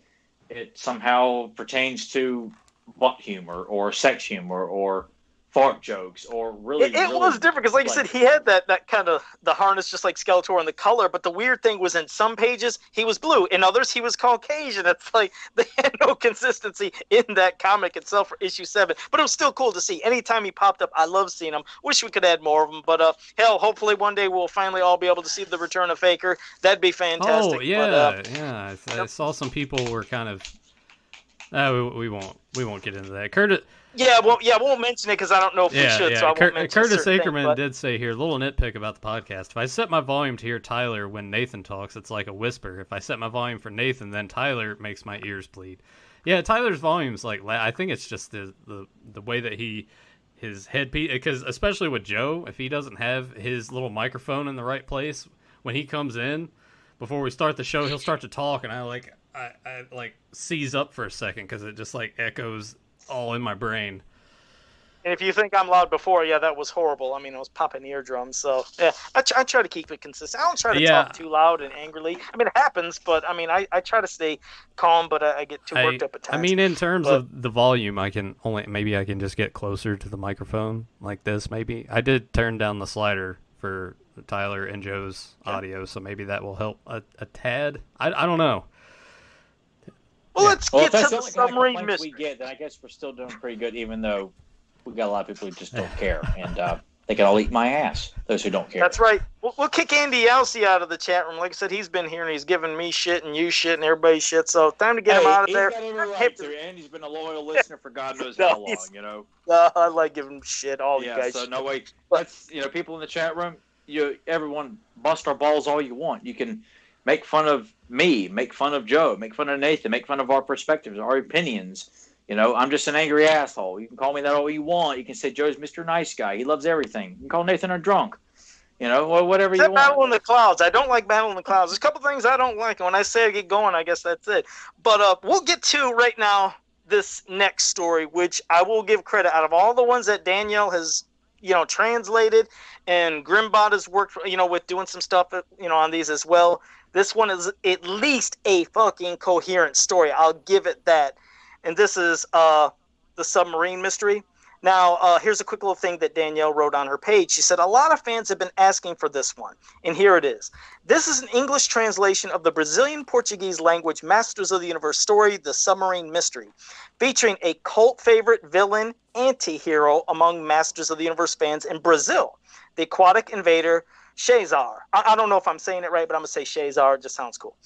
it somehow pertains to butt humor or sex humor or fart jokes or really. It was different because, like you said, he had that kind of the harness just like Skeletor and the color. But the weird thing was, in some pages he was blue, in others he was Caucasian. It's like they had no consistency in that comic itself for issue 7. But it was still cool to see. Anytime he popped up, I love seeing him. Wish we could add more of them. But hell, hopefully one day we'll finally all be able to see the return of Faker. That'd be fantastic. Oh yeah, yeah. I saw some people were kind of. We won't get into that. Curtis. Yeah, I won't mention it because I don't know if we should. Yeah. So I won't mention Curtis Ackerman did say here, little nitpick about the podcast. If I set my volume to hear Tyler when Nathan talks, it's like a whisper. If I set my volume for Nathan, then Tyler makes my ears bleed. Yeah, Tyler's volume's like, I think it's just the way that his headpiece, because especially with Joe, if he doesn't have his little microphone in the right place when he comes in, before we start the show, he'll start to talk, and I seize up for a second because it just like echoes all in my brain. And if you think I'm loud before, yeah, that was horrible. I mean, I was popping eardrums. So, yeah, I try to keep it consistent. I don't try to talk too loud and angrily. I mean, it happens, but, I mean, I try to stay calm, but I get too worked up at times. I mean, in terms of the volume, maybe I can just get closer to the microphone like this, maybe. I did turn down the slider for Tyler and Joe's audio, so maybe that will help a tad. I don't know. Well, let's get to the Submarine Mystery. We get, then I guess we're still doing pretty good, even though we got a lot of people who just don't care, and they can all eat my ass. Those who don't care. That's right. We'll kick Andy Alcey out of the chat room. Like I said, he's been here and he's giving me shit and you shit and everybody shit. So time to get him out of there. Andy's been a loyal listener for God knows how long. You know. I like giving him shit. All you guys. So no way. Let's people in the chat room. Everyone bust our balls all you want. You can make fun of me, make fun of Joe, make fun of Nathan, make fun of our perspectives, our opinions. I'm just an angry asshole. You can call me that all you want. You can say Joe's Mr. Nice Guy. He loves everything. You can call Nathan a drunk. Whatever you want. Battle in the Clouds. I don't like Battle in the Clouds. There's a couple things I don't like. And when I say I get going, I guess that's it. But we'll get to right now this next story, which I will give credit out of all the ones that Danielle has, translated, and Grimbot has worked, with doing some stuff, on these as well. This one is at least a fucking coherent story. I'll give it that. And this is the Submarine Mystery. Now, here's a quick little thing that Danielle wrote on her page. She said, a lot of fans have been asking for this one. And here it is. This is an English translation of the Brazilian-Portuguese language Masters of the Universe story, The Submarine Mystery, featuring a cult favorite villain anti-hero among Masters of the Universe fans in Brazil, the aquatic invader Shazar. I don't know if I'm saying it right, but I'm going to say Shazar. It just sounds cool.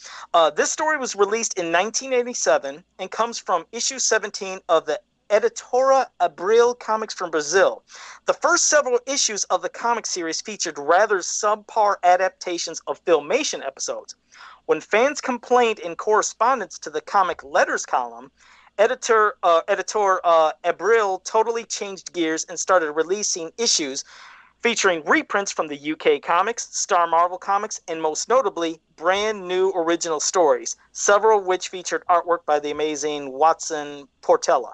This story was released in 1987 and comes from issue 17 of the Editora Abril comics from Brazil. The first several issues of the comic series featured rather subpar adaptations of Filmation episodes. When fans complained in correspondence to the comic letters column, Editor Abril totally changed gears and started releasing issues featuring reprints from the UK Comics, Star Marvel Comics, and most notably, brand new original stories, several of which featured artwork by the amazing Watson Portela.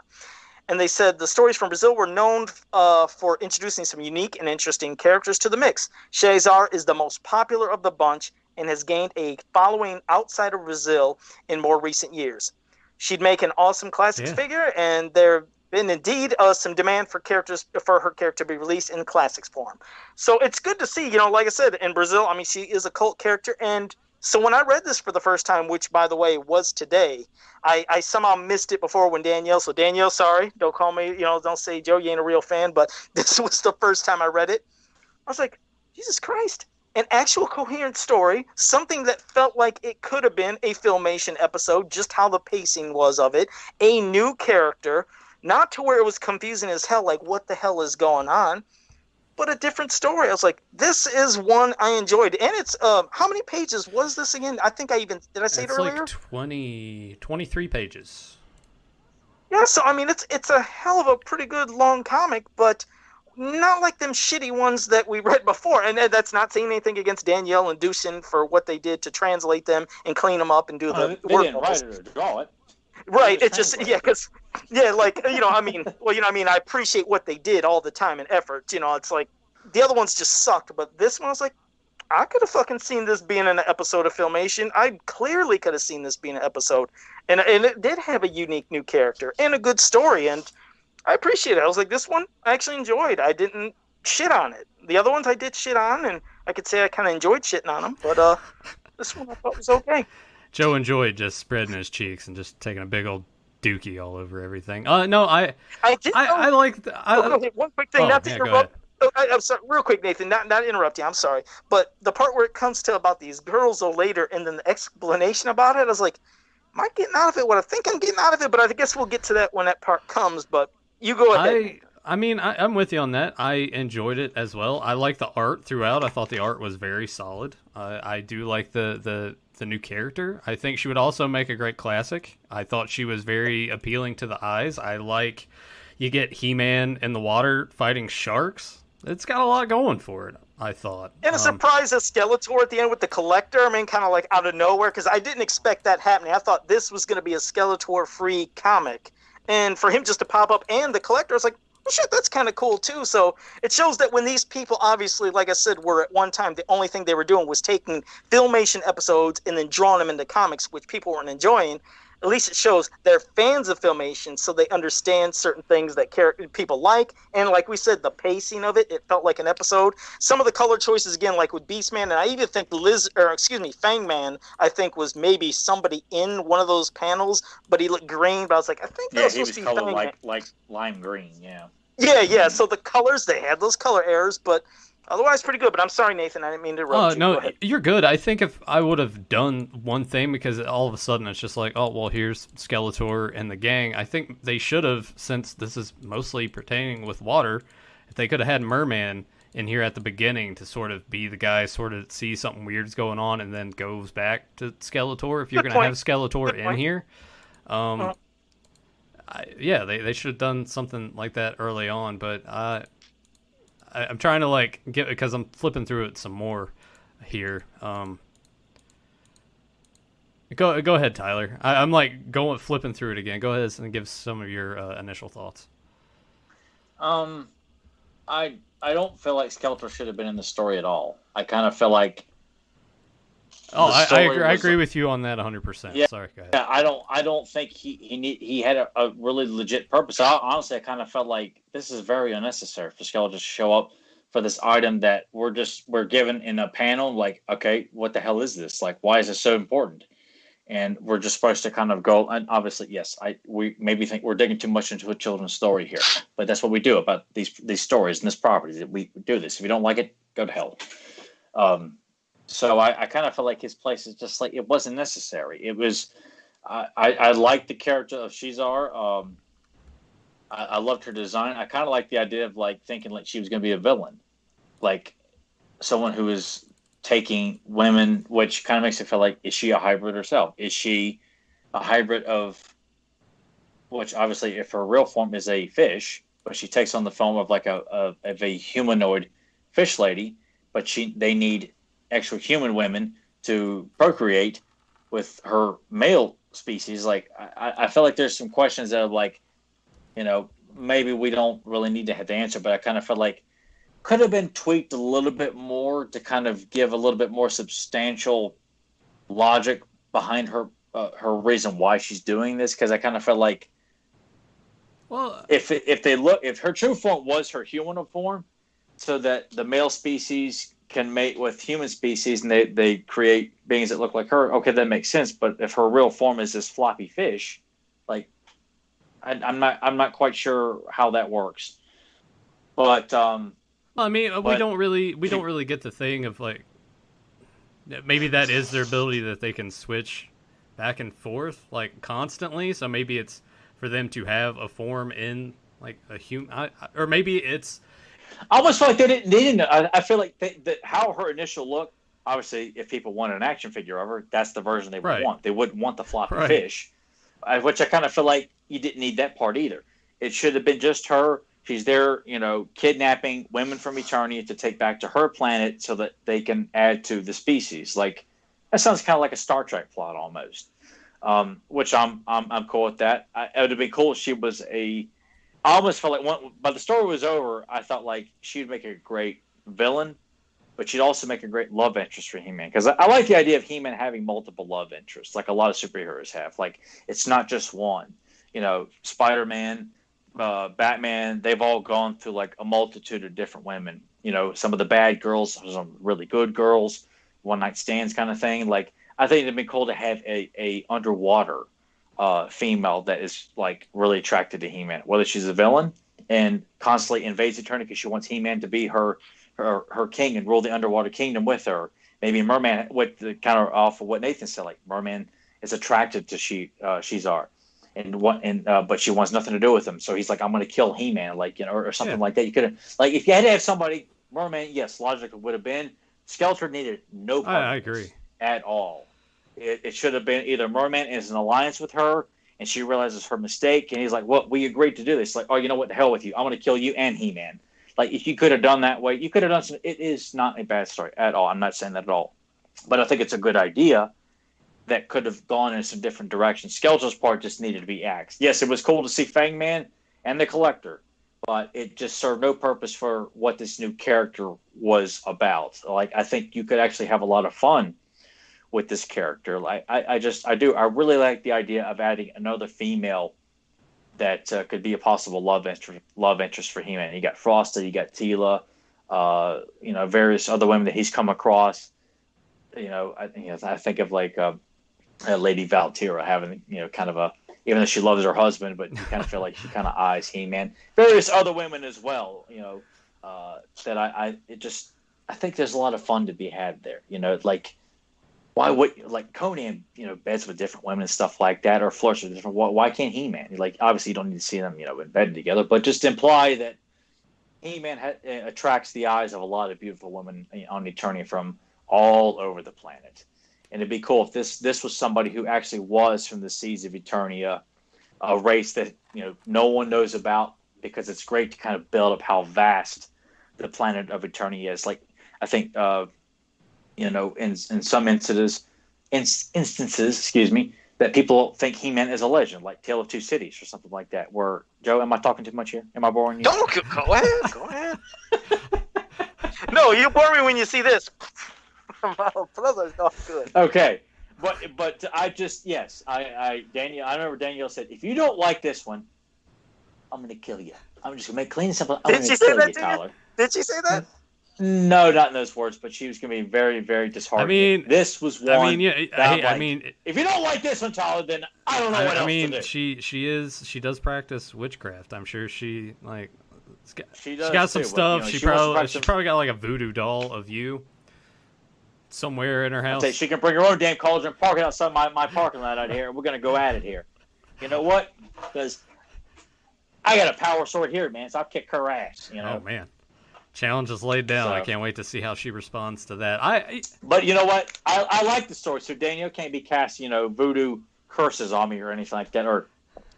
And they said the stories from Brazil were known for introducing some unique and interesting characters to the mix. Shazar is the most popular of the bunch and has gained a following outside of Brazil in more recent years. She'd make an awesome classics figure, and there been indeed some demand for her character to be released in classics form. So it's good to see, like I said, in Brazil, I mean, she is a cult character. And so when I read this for the first time, which by the way was today, I somehow missed it before when Danielle, sorry, don't call me, don't say, Joe, you ain't a real fan, but this was the first time I read it. I was like, Jesus Christ, an actual coherent story, something that felt like it could have been a Filmation episode, just how the pacing was of it, a new character, not to where it was confusing as hell, like what the hell is going on, but a different story. I was like, this is one I enjoyed. And it's, how many pages was this again? I think did I say it earlier? It's like 23 pages. Yeah, so I mean, it's a hell of a pretty good long comic, but not like them shitty ones that we read before. And that's not saying anything against Danielle and Dushin for what they did to translate them and clean them up and do the work. They didn't write it or draw it. Right, it's just, I appreciate what they did all the time and effort, it's like, the other ones just sucked, but this one I was like, I could have fucking seen this being an episode of Filmation. I clearly could have seen this being an episode, and it did have a unique new character and a good story, and I appreciate it. I was like, this one I actually enjoyed. I didn't shit on it. The other ones I did shit on, and I could say I kind of enjoyed shitting on them, but this one I thought was okay. Joe enjoyed just spreading his cheeks and just taking a big old dookie all over everything. No, I like. One quick thing, not to interrupt. I'm sorry, real quick, Nathan, not interrupt you. I'm sorry, but the part where it comes to about these girls later, and then the explanation about it, I was like, "Am I getting out of it? What I think I'm getting out of it?" But I guess we'll get to that when that part comes. But you go ahead. I'm with you on that. I enjoyed it as well. I like the art throughout. I thought the art was very solid. I do like the new character. I think she would also make a great classic. I thought she was very appealing to the eyes. I like you get He-Man in the water fighting sharks. It's got a lot going for it, I thought. And a surprise of Skeletor at the end with the Collector. I mean, kind of like out of nowhere, because I didn't expect that happening. I thought this was going to be a Skeletor-free comic. And for him just to pop up and the Collector, I was like, well, shit, that's kind of cool too. So it shows that when these people, obviously, like I said, were at one time the only thing they were doing was taking Filmation episodes and then drawing them into comics, which people weren't enjoying. At least it shows they're fans of Filmation, so they understand certain things that people like. And like we said, the pacing of it felt like an episode. Some of the color choices, again, like with Beastman, and I even think Fangman, I think was maybe somebody in one of those panels, but he looked green. But I was like, I think that was supposed to be colored Fangman. like lime green, yeah. Yeah. So the colors, they had those color errors, but otherwise pretty good. But I'm sorry, Nathan, I didn't mean to interrupt you. No, you're good. I think if I would have done one thing, because all of a sudden it's just like, oh, well, here's Skeletor and the gang. I think they should have, since this is mostly pertaining with water, if they could have had Merman in here at the beginning to sort of be the guy, sort of see something weird's going on and then goes back to Skeletor. If you're going to have Skeletor in here. They should have done something like that early on, but I'm trying to get, because I'm flipping through it some more here. Go ahead, Tyler. I'm flipping through it again. Go ahead and give some of your initial thoughts. I don't feel like Skeletor should have been in the story at all. I kind of feel like. I agree with you on that 100%. Yeah, sorry, go ahead. Yeah, I don't think he had a really legit purpose. Honestly, I kind of felt like this is very unnecessary for Skeletor to show up for this item that we're given in a panel. Like, okay, what the hell is this? Like, why is it so important? And we're just supposed to kind of go. And obviously, yes, we maybe think we're digging too much into a children's story here, but that's what we do about these stories and this property. That we do this. If you don't like it, go to hell. So I kind of feel like his place is just like, it wasn't necessary. It was, I liked the character of Shizar. I loved her design. I kind of like the idea of thinking like she was going to be a villain, like someone who is taking women, which kind of makes it feel like, is she a hybrid herself? Is she a hybrid of, which obviously if her real form is a fish, but she takes on the form of a humanoid fish lady, but they need actual human women to procreate with her male species. I feel like there's some questions that are maybe we don't really need to have the answer, but I kind of feel like could have been tweaked a little bit more to kind of give a little bit more substantial logic behind her reason why she's doing this. Because I kind of felt like, well, if her true form was her human form, so that the male species can mate with human species and they create beings that look like her, okay, that makes sense. But if her real form is this floppy fish, I'm not quite sure how that works. But we don't really get the thing of maybe that is their ability, that they can switch back and forth constantly. So maybe it's for them to have a form in a human, or maybe it's. I almost feel like they didn't. I feel like how her initial look. Obviously, if people wanted an action figure of her, that's the version they would want. They wouldn't want the floppy fish, which I kind of feel like you didn't need that part either. It should have been just her. She's there, kidnapping women from Eternia to take back to her planet so that they can add to the species. That sounds kind of like a Star Trek plot almost. Which I'm cool with that. It would have been cool if she was a. I almost felt like by the story was over, I thought she'd make a great villain, but she'd also make a great love interest for He-Man. Because I like the idea of He-Man having multiple love interests, like a lot of superheroes have. It's not just one. Spider-Man, Batman, they've all gone through a multitude of different women. Some of the bad girls, some really good girls, one-night stands kind of thing. I think it'd be cool to have a underwater female that is really attracted to He-Man, whether she's a villain and constantly invades Eternia because she wants He-Man to be her king and rule the underwater kingdom with her. Maybe Merman, with the counter off of what Nathan said, Merman is attracted to Shizar, but she wants nothing to do with him. So he's I'm going to kill He-Man, or something like that. You could have if you had to have somebody, Merman, yes, logically would have been. Skeletor needed no part I agree at all. It should have been either Merman is an alliance with her, and she realizes her mistake, and he's like, "Well, we agreed to do this." Oh, you know what? The hell with you! I'm going to kill you and He-Man. If you could have done that way, you could have done some. It is not a bad story at all. I'm not saying that at all, but I think it's a good idea that could have gone in some different directions. Skeletor's part just needed to be axed. Yes, it was cool to see Fangman and the Collector, but it just served no purpose for what this new character was about. Like, I think you could actually have a lot of fun with this character. Like, I really like the idea of adding another female that could be a possible love interest for He-Man. You got Frosted, you got Teela, various other women that he's come across. I think of like Lady Valtira having, kind of a, even though she loves her husband, but you kind of feel like she kind of eyes He-Man. Various other women as well, that I think there's a lot of fun to be had there. Like, why would, like, Conan, beds with different women and stuff like that, or flirts with different, why can't He-Man? Like, obviously you don't need to see them, in bed together, but just imply that He-Man attracts the eyes of a lot of beautiful women on Eternia from all over the planet. And it'd be cool if this was somebody who actually was from the seas of Eternia, a race that no one knows about, because it's great to kind of build up how vast the planet of Eternia is. Like, I think in some instances, that people think He-Man is a legend, like Tale of Two Cities or something like that. Where, Joe, am I talking too much here? Am I boring you? Don't go ahead. Go ahead. No, you bore me when you see this. Good. Okay, but Daniel. I remember Danielle said, if you don't like this one, I'm going to kill you. I'm just going to make clean and simple. I'm going to kill you, Tyler. Did she say that? No, not in those words, but she was going to be very, very disheartened. This was one. If you don't like this one, Tyler, then I don't know what else to do. She does practice witchcraft. I'm sure she she got some stuff. She probably got like a voodoo doll of you somewhere in her house. She can bring her own damn cauldron, park it outside my parking lot out here, and we're going to go at it here. You know what? Because I got a power sword here, man, so I'll kick her ass. Oh, man. Challenge is laid down. I can't wait to see how she responds to that. But you know what? I like the story, so Danielle can't be casting, voodoo curses on me or anything like that, or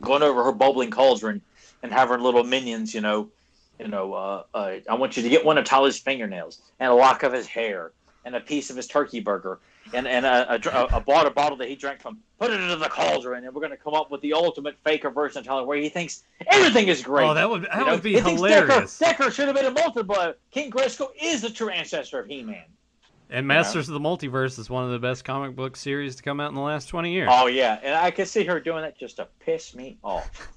going over her bubbling cauldron and have her little minions, I want you to get one of Tyler's fingernails and a lock of his hair and a piece of his turkey burger and a water bottle that he drank from. Put it into the cauldron, and we're going to come up with the ultimate faker version of Tyler, where he thinks everything is great. Oh, that would be hilarious. Decker should have been a multiple. King Grayskull is the true ancestor of He-Man. And Masters of the Multiverse is one of the best comic book series to come out in the last 20 years. Oh, yeah. And I could see her doing that just to piss me off.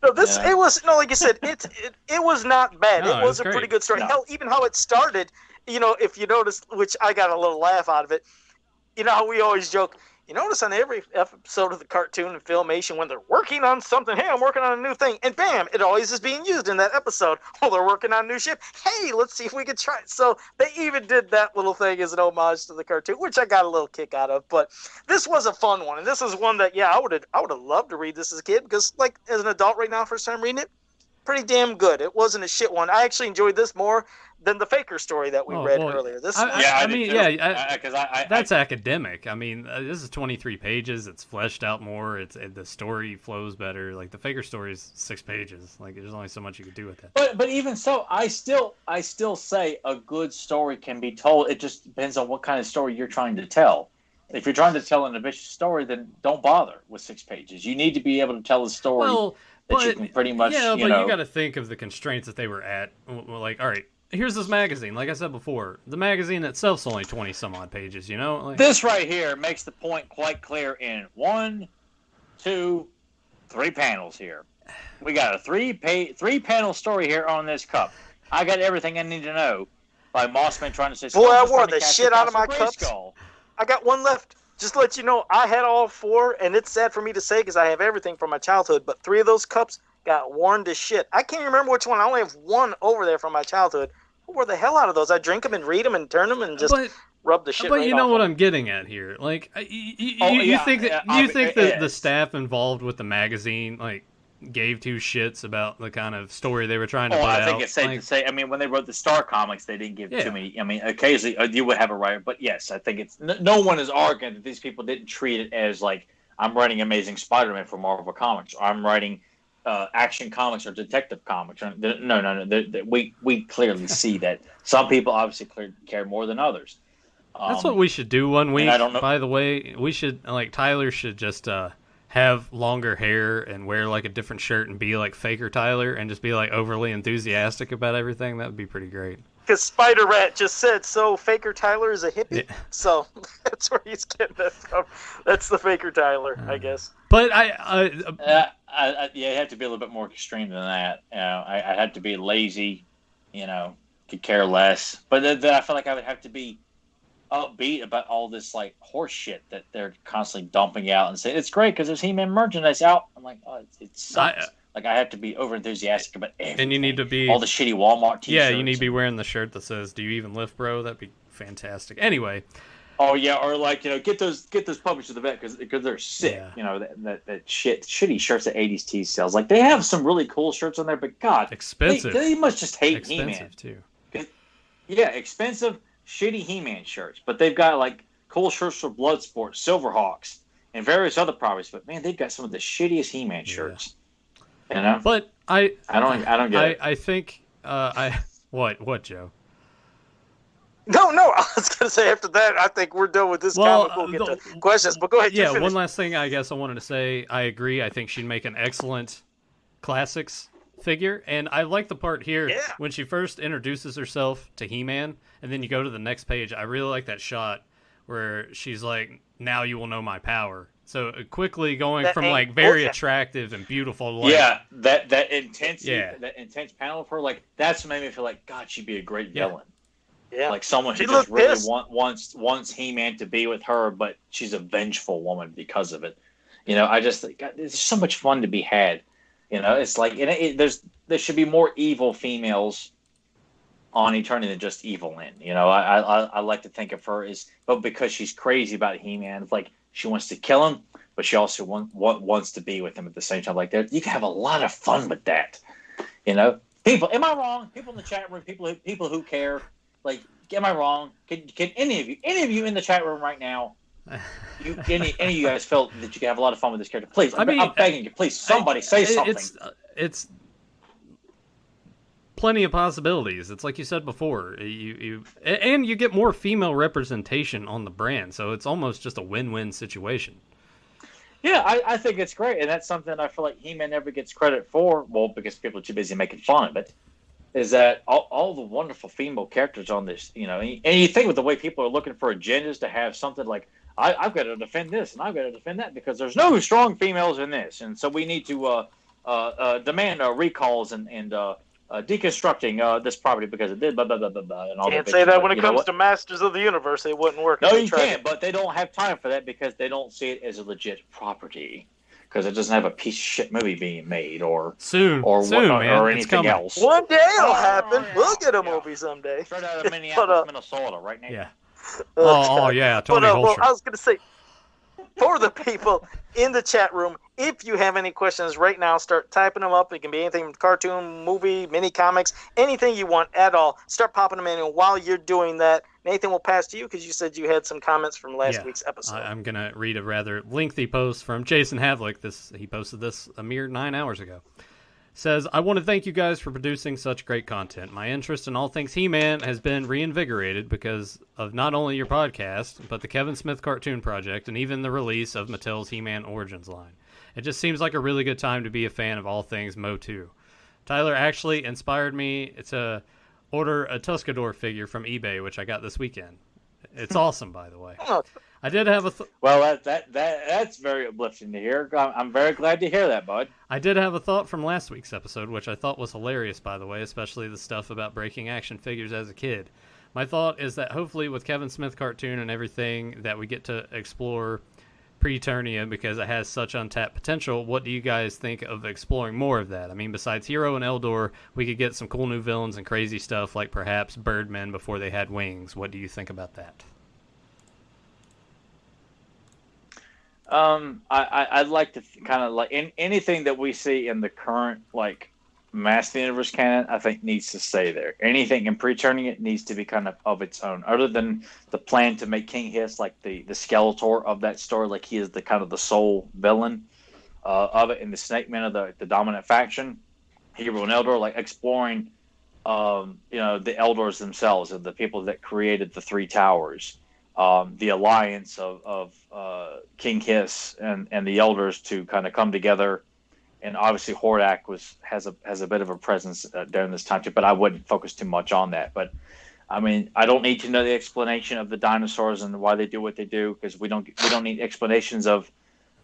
No, it was, like you said, it was not bad. It was a pretty good story. No. Hell, even how it started, if you notice, which I got a little laugh out of it, how we always joke, you notice on every episode of the cartoon and Filmation, when they're working on something, hey, I'm working on a new thing, and bam, it always is being used in that episode. Well, they're working on a new ship. Hey, let's see if we can try it. So they even did that little thing as an homage to the cartoon, which I got a little kick out of. But this was a fun one, and this is one that, I would have loved to read this as a kid, because, like, as an adult right now, first time reading it, pretty damn good. It wasn't a shit one. I actually enjoyed this more than the Faker story that we read earlier. That's academic. I mean, this is 23 pages. It's fleshed out more. The story flows better. Like, the Faker story is 6 pages. Like, there's only so much you could do with that. But even so, I still say a good story can be told. It just depends on what kind of story you're trying to tell. If you're trying to tell an ambitious story, then don't bother with 6 pages. You need to be able to tell a story that you can pretty much. Yeah, but you got to think of the constraints that they were at. Like, all right. Here's this magazine. Like I said before, the magazine itself's only 20 some odd pages. This right here makes the point quite clear in 1, 2, 3 panels here. We got a 3-panel story here on this cup. I got everything I need to know by Mossman trying to say. Boy, I wore the shit out of my cups. I got one left. Just to let you know, I had all 4, and it's sad for me to say because I have everything from my childhood, but 3 of those cups got worn to shit. I can't remember which one. I only have 1 over there from my childhood. Who wore the hell out of those? I drink them and read them and turn them and just rub the shit. But you know what I'm getting at here. Like, you think the staff involved with the magazine gave 2 shits about the kind of story they were trying to put out? I think it's safe to say. I mean, when they wrote the Star comics, they didn't give too many. I mean, occasionally you would have a writer, but yes, I think it's no one is arguing that these people didn't treat it as like I'm writing Amazing Spider-Man for Marvel Comics, or I'm writing Action Comics or Detective Comics. No. We clearly see that some people obviously care more than others. That's what we should do one week. I don't know. By the way, we should Tyler should just have longer hair and wear like a different shirt and be like Faker Tyler and just be like overly enthusiastic about everything, that would be pretty great. Because Spider Rat just said, so Faker Tyler is a hippie? Yeah. So that's where he's getting that from. That's the Faker Tyler, I guess. But yeah, it had to be a little bit more extreme than that. I had to be lazy, could care less. But then I felt like I would have to be upbeat about all this like horse shit that they're constantly dumping out and say it's great because there's He-Man merchandise out. I'm like, oh, it sucks. Like I have to be over enthusiastic about everything. And you need to be all the shitty Walmart t-shirts. Yeah, you need to be wearing the shirt that says "Do you even lift, bro?" That'd be fantastic. Anyway. Oh yeah, or like get those published to the vet because they're sick. Yeah. That shitty shirts that 80s T sells. Like they have some really cool shirts on there, but God, expensive. They must just hate He-Man. Expensive too. Yeah, expensive. Shitty He-Man shirts, but they've got like cool shirts for Bloodsport, Silverhawks, and various other properties. But man, they've got some of the shittiest He-Man shirts. But I don't get it. I think what Joe? No, I was gonna say after that, I think we're done with this comic. We'll get to questions, but go ahead. Yeah, one last thing I guess I wanted to say. I agree. I think she'd make an excellent classics figure, and I like the part here when she first introduces herself to He-Man, and then you go to the next page. I really like that shot where she's like, "Now you will know my power." So quickly going from like very attractive and beautiful, like, that intense panel of her, like that's what made me feel like God, she'd be a great villain. Yeah, like someone who just really wants He-Man to be with her, but she's a vengeful woman because of it. I just think there's so much fun to be had. It's like there should be more evil females on Eternity than just evil Lynn. I like to think of her as, but because she's crazy about He-Man, it's like she wants to kill him, but she also wants to be with him at the same time. Like you can have a lot of fun with that. People, am I wrong? People in the chat room, people who care. Like, am I wrong? Can any of you in the chat room right now? Any of you guys felt that you could have a lot of fun with this character? Please, I'm begging you. Please, somebody say something. It's plenty of possibilities. It's like you said before. You get more female representation on the brand, so it's almost just a win-win situation. Yeah, I think it's great, and that's something I feel like He-Man never gets credit for. Well, because people are too busy making fun of it. Is that all the wonderful female characters on this? And you think with the way people are looking for agendas to have something like, I've got to defend this and I've got to defend that because there's no strong females in this, and so we need to demand recalls and deconstructing this property because it did blah blah blah blah blah. And all can't say that when it comes to Masters of the Universe, it wouldn't work. No, you can't. But they don't have time for that because they don't see it as a legit property. Because it doesn't have a piece of shit movie being made or anything else. One day it'll happen. We'll get a movie someday. Straight out of Minneapolis, Minnesota, right now. Yeah. Oh yeah, Tony Holscher. I was going to say, for the people in the chat room, if you have any questions right now, start typing them up. It can be anything, cartoon, movie, mini comics, anything you want at all. Start popping them in, and while you're doing that, Nathan will pass to you because you said you had some comments from last week's episode. I'm going to read a rather lengthy post from Jason Havlick. He posted this a mere 9 hours ago. Says, I want to thank you guys for producing such great content. My interest in all things He-Man has been reinvigorated because of not only your podcast, but the Kevin Smith Cartoon Project and even the release of Mattel's He-Man Origins line. It just seems like a really good time to be a fan of all things Mo2. Tyler actually inspired me to order a Tuscador figure from eBay, which I got this weekend. It's awesome, by the way. I did have a well. That's very uplifting to hear. I'm very glad to hear that, bud. I did have a thought from last week's episode, which I thought was hilarious, by the way, especially the stuff about breaking action figures as a kid. My thought is that hopefully with Kevin Smith Cartoon and everything that we get to explore pre-Eternia because it has such untapped potential, what do you guys think of exploring more of that? I mean, besides Hero and Eldor, we could get some cool new villains and crazy stuff like perhaps Birdmen before they had wings. What do you think about that? I'd like to kind of like anything that we see in the current like Master Universe canon, I think needs to stay there. Anything in pre-Eternia needs to be kind of its own, other than the plan to make King Hiss like the Skeletor of that story, like he is the kind of the sole villain of it, and the Snake Men of the dominant faction. Hero and Eldor, like exploring, the Eldors themselves and the people that created the Three Towers. the alliance of King Hiss and the elders to kind of come together. And obviously Hordak has a bit of a presence during this time too, but I wouldn't focus too much on that. But I mean, I don't need to know the explanation of the dinosaurs and why they do what they do, because we don't need explanations of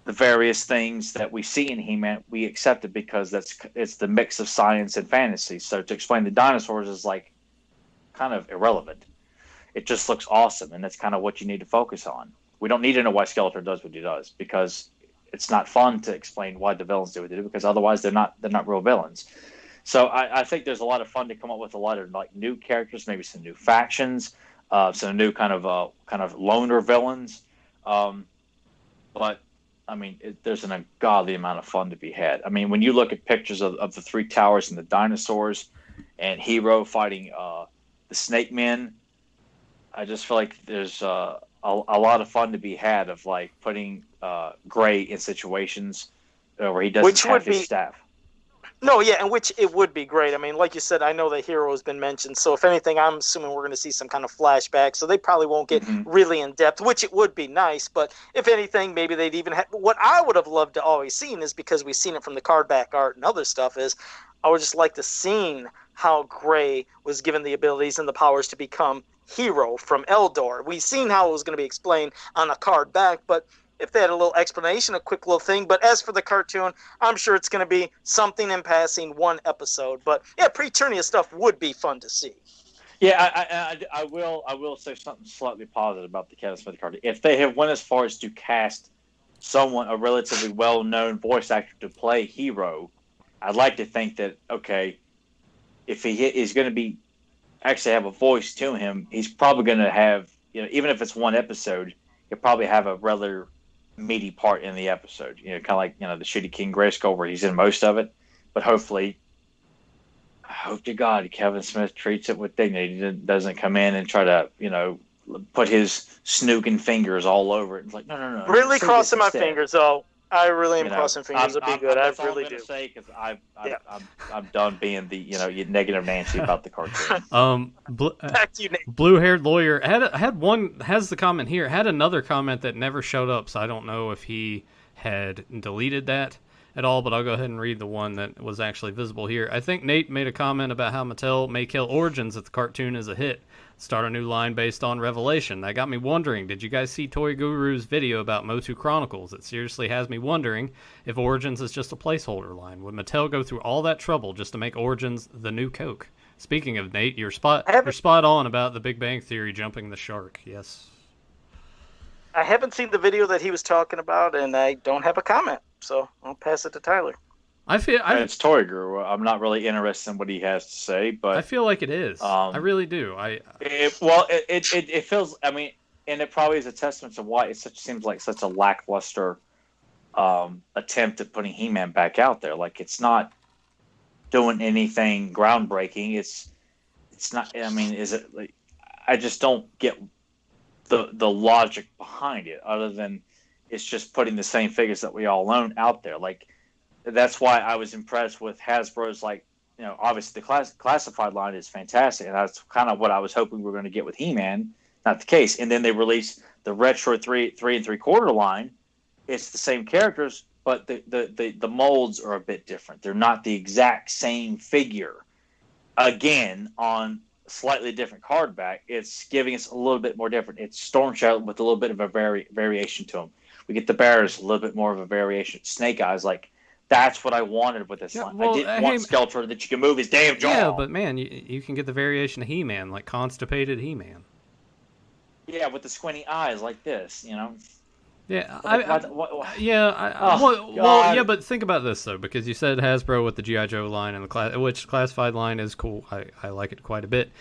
the various things that we see in He-Man. We accept it because it's the mix of science and fantasy. So to explain the dinosaurs is like kind of irrelevant. It just looks awesome, and that's kind of what you need to focus on. We don't need to know why Skeletor does what he does, because it's not fun to explain why the villains do what they do, because otherwise they're not real villains. So I think there's a lot of fun to come up with a lot of like new characters, maybe some new factions, some new kind of loner villains. But I mean, there's an ungodly amount of fun to be had. I mean, when you look at pictures of the three towers and the dinosaurs, and Hero fighting the Snake Men, I just feel like there's a lot of fun to be had of like putting Gray in situations where he doesn't have his staff. No, yeah, and which it would be great. I mean, like you said, I know the Hero has been mentioned, so if anything, I'm assuming we're going to see some kind of flashback, so they probably won't get really in-depth, which it would be nice, but if anything, maybe they'd even have... What I would have loved to always seen is, because we've seen it from the card back art and other stuff, is I would just like to see how Gray was given the abilities and the powers to become Hero from Eldor. We've seen how it was going to be explained on a card back, but if they had a little explanation, a quick little thing. But as for the cartoon, I'm sure it's going to be something in passing, one episode. But yeah, Preternia stuff would be fun to see. Yeah, I will say something slightly positive about the Kevin Smith cartoon. If they have went as far as to cast a relatively well-known voice actor to play Hero, I'd like to think that, okay, if he's going to be actually have a voice to him, he's probably going to have, even if it's one episode, he'll probably have a rather meaty part in the episode, kind of like, the Shitty King Grayskull, where he's in most of it. But hopefully, I hope to God Kevin Smith treats it with dignity. He doesn't come in and try to, put his snooking fingers all over it. It's like, no. Really crossing my fingers, though. I really am crossing fingers. It'd be good. I really do. Say, because I'm done being the negative Nancy about the cartoon. Back to you, Nate. Blue-haired lawyer has the comment here. Had another comment that never showed up, so I don't know if he had deleted that at all. But I'll go ahead and read the one that was actually visible here. I think Nate made a comment about how Mattel may kill Origins if the cartoon is a hit. Start a new line based on Revelation. That got me wondering, did you guys see Toy Guru's video about Motu Chronicles? It seriously has me wondering if Origins is just a placeholder line. Would Mattel go through all that trouble just to make Origins the new Coke? Speaking of, Nate, you're spot on about the Big Bang Theory jumping the shark. Yes. I haven't seen the video that he was talking about, and I don't have a comment, so I'll pass it to Tyler. It's Toy Guru. I'm not really interested in what he has to say, but I feel like it is. I really do. It feels. I mean, and it probably is a testament to why it seems like such a lackluster attempt at putting He-Man back out there. Like, it's not doing anything groundbreaking. It's not. I mean, is it? Like, I just don't get the logic behind it, other than it's just putting the same figures that we all own out there. Like, that's why I was impressed with Hasbro's, like, obviously the classified line is fantastic, and that's kind of what I was hoping we were going to get with He-Man. Not the case. And then they released the retro 3 3/4 line. It's the same characters, but the molds are a bit different. They're not the exact same figure. Again, on slightly different card back, it's giving us a little bit more different. It's Storm Shadow with a little bit of a variation to them. We get the Bears, a little bit more of a variation. Snake Eyes, like, that's what I wanted with this line. I didn't want Skeletor that you can move his damn jaw. Yeah, but man, you can get the variation of He-Man, like constipated He-Man. Yeah, with the squinty eyes like this, Yeah, yeah, but think about this though, because you said Hasbro with the G.I. Joe line and which classified line is cool. I like it quite a bit.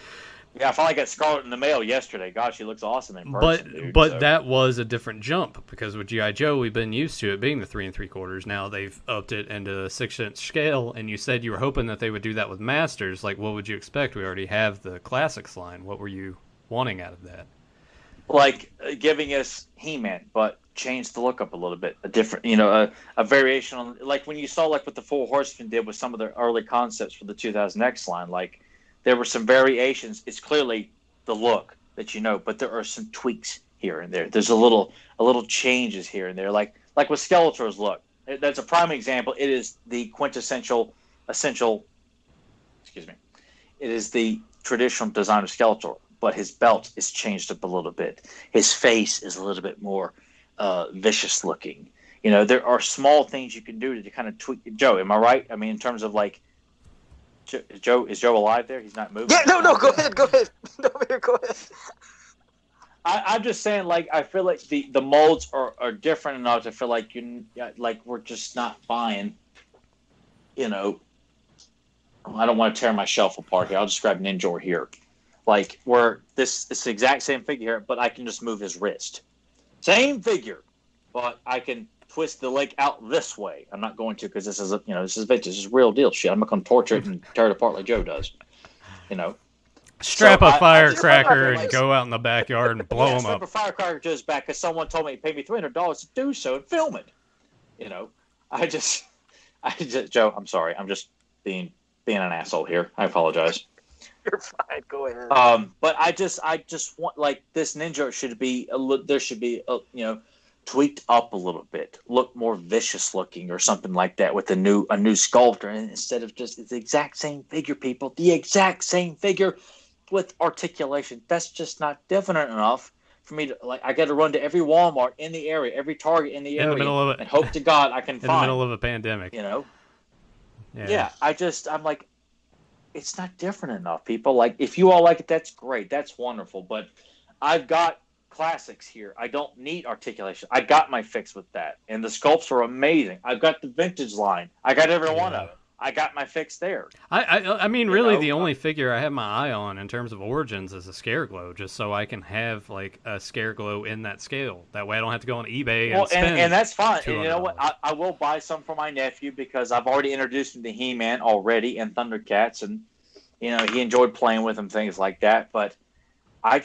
Yeah, I finally got Scarlet in the mail yesterday. Gosh, she looks awesome in person. But that was a different jump, because with G.I. Joe, we've been used to it being the 3 3/4. Now they've upped it into a 6-inch scale, and you said you were hoping that they would do that with Masters. Like, what would you expect? We already have the Classics line. What were you wanting out of that? Like, giving us He-Man, but change the look up a little bit. A different, a variation on, like when you saw like what the Four Horsemen did with some of their early concepts for the 2000X line, like, there were some variations. It's clearly the look that but there are some tweaks here and there. There's a little changes here and there, like with Skeletor's look. That's a prime example. It is the essential. Excuse me. It is the traditional design of Skeletor, but his belt is changed up a little bit. His face is a little bit more vicious looking. You know, there are small things you can do to kind of tweak. Joe, am I right? I mean, in terms of like, is Joe alive there? He's not moving. Yeah, no, go ahead. No, go ahead. I'm just saying, like, I feel like the molds are different enough to feel like we're just not buying. You know, I don't want to tear my shelf apart here. I'll just grab Ninja here, like where it's the exact same figure here, but I can just move his wrist. Same figure, but I can twist the leg out this way. I'm not going to because this is this is real deal shit. I'm not going to torture it and tear it apart like Joe does. You know. Strap a firecracker and go out in the backyard and blow them up. Strap a firecracker to his back because someone told me he paid me $300 to do so and film it. You know, I just, Joe, I'm sorry. I'm just being an asshole here. I apologize. You're fine. Go ahead. But I just want, like, this Ninja should be tweaked up a little bit, look more vicious looking or something like that with a new sculptor, and instead of just it's the exact same figure, people, the exact same figure with articulation. That's just not definite enough for me to, like, I got to run to every Walmart in the area, every Target in the area, middle of it, and hope to God I can find. In the middle of a pandemic, you know. Yeah. I'm like, it's not different enough, people. Like, if you all like it, that's great, that's wonderful. But I've got classics here. I don't need articulation. I got my fix with that, and the sculpts are amazing. I've got the vintage line. I got every one of them. I got my fix there. I mean, really, the only figure I have my eye on in terms of Origins is a Scareglow, just so I can have like a Scareglow in that scale. That way, I don't have to go on eBay and spend. And that's fine. And you know what? I will buy some for my nephew because I've already introduced him to He-Man already and Thundercats, and you know he enjoyed playing with them, things like that. But I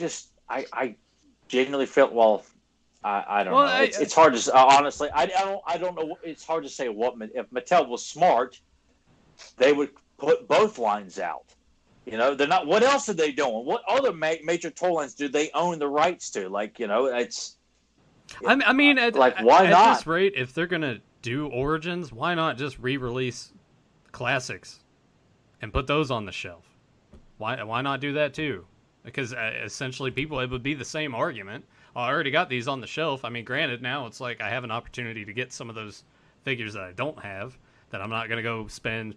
genuinely feel I don't know. It's hard to honestly. I don't know. It's hard to say what if Mattel was smart. They would put both lines out. You know, they're not. What else are they doing? What other major toy lines do they own the rights to? Like, you know, it's. I mean, why not? At this rate, if they're gonna do Origins, why not just re-release classics and put those on the shelf? Why not do that too? Because essentially, it would be the same argument. Oh, I already got these on the shelf. I mean, granted, now it's like I have an opportunity to get some of those figures that I don't have. That I'm not going to go spend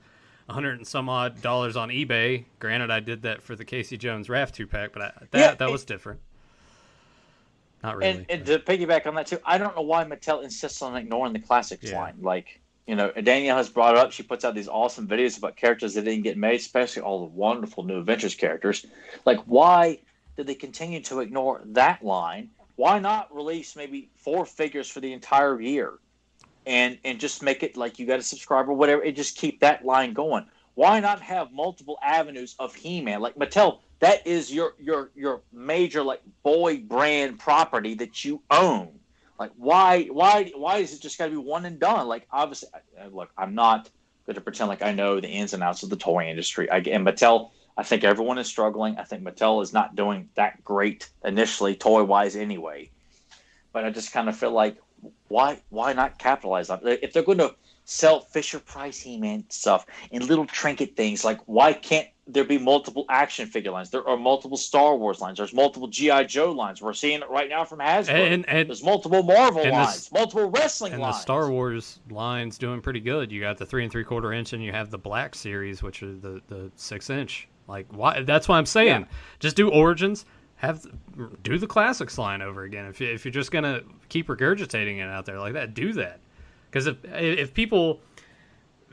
$100 and some odd on eBay. Granted, I did that for the Casey Jones Raft 2-pack, but that was different. Not really. And to piggyback on that too, I don't know why Mattel insists on ignoring the classics line. Like, you know, Danielle has brought it up. She puts out these awesome videos about characters that didn't get made, especially all the wonderful New Adventures characters. Like, why did they continue to ignore that line? Why not release maybe 4 figures for the entire year? And just make it like you got a subscriber, whatever, and just keep that line going. Why not have multiple avenues of He-Man? Like Mattel, that is your major like boy brand property that you own. Like why is it just got to be one and done? Like obviously, look, I'm not going to pretend like I know the ins and outs of the toy industry. And Mattel, I think everyone is struggling. I think Mattel is not doing that great initially, toy wise anyway. But I just kind of feel like. Why not capitalize on it? If they're going to sell Fisher-Price He-Man stuff and little trinket things, like why can't there be multiple action figure lines? There are multiple Star Wars lines. There's multiple G.I. Joe lines. We're seeing it right now from Hasbro. And there's multiple Marvel lines, multiple wrestling lines. And the Star Wars line's doing pretty good. You got the 3 3/4 inch, and you have the Black Series, which are the 6-inch. Like, why? That's what I'm saying. Yeah. Just do Origins. Do the classics line over again. If you're just gonna keep regurgitating it out there like that, do that. Because if people,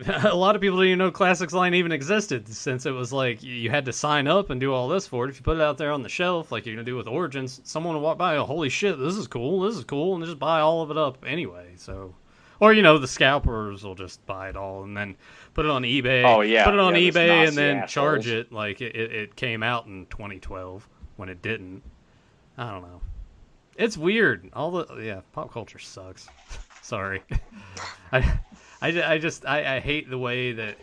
a lot of people didn't even know classics line even existed, since it was like you had to sign up and do all this for it. If you put it out there on the shelf like you're gonna do with Origins, someone will walk by, oh holy shit, this is cool, and just buy all of it up anyway. So, or the scalpers will just buy it all and then put it on eBay. Oh yeah, put it on eBay and then charge it like it came out in 2012. When it didn't. I don't know. It's weird. Pop culture sucks. Sorry. I hate the way that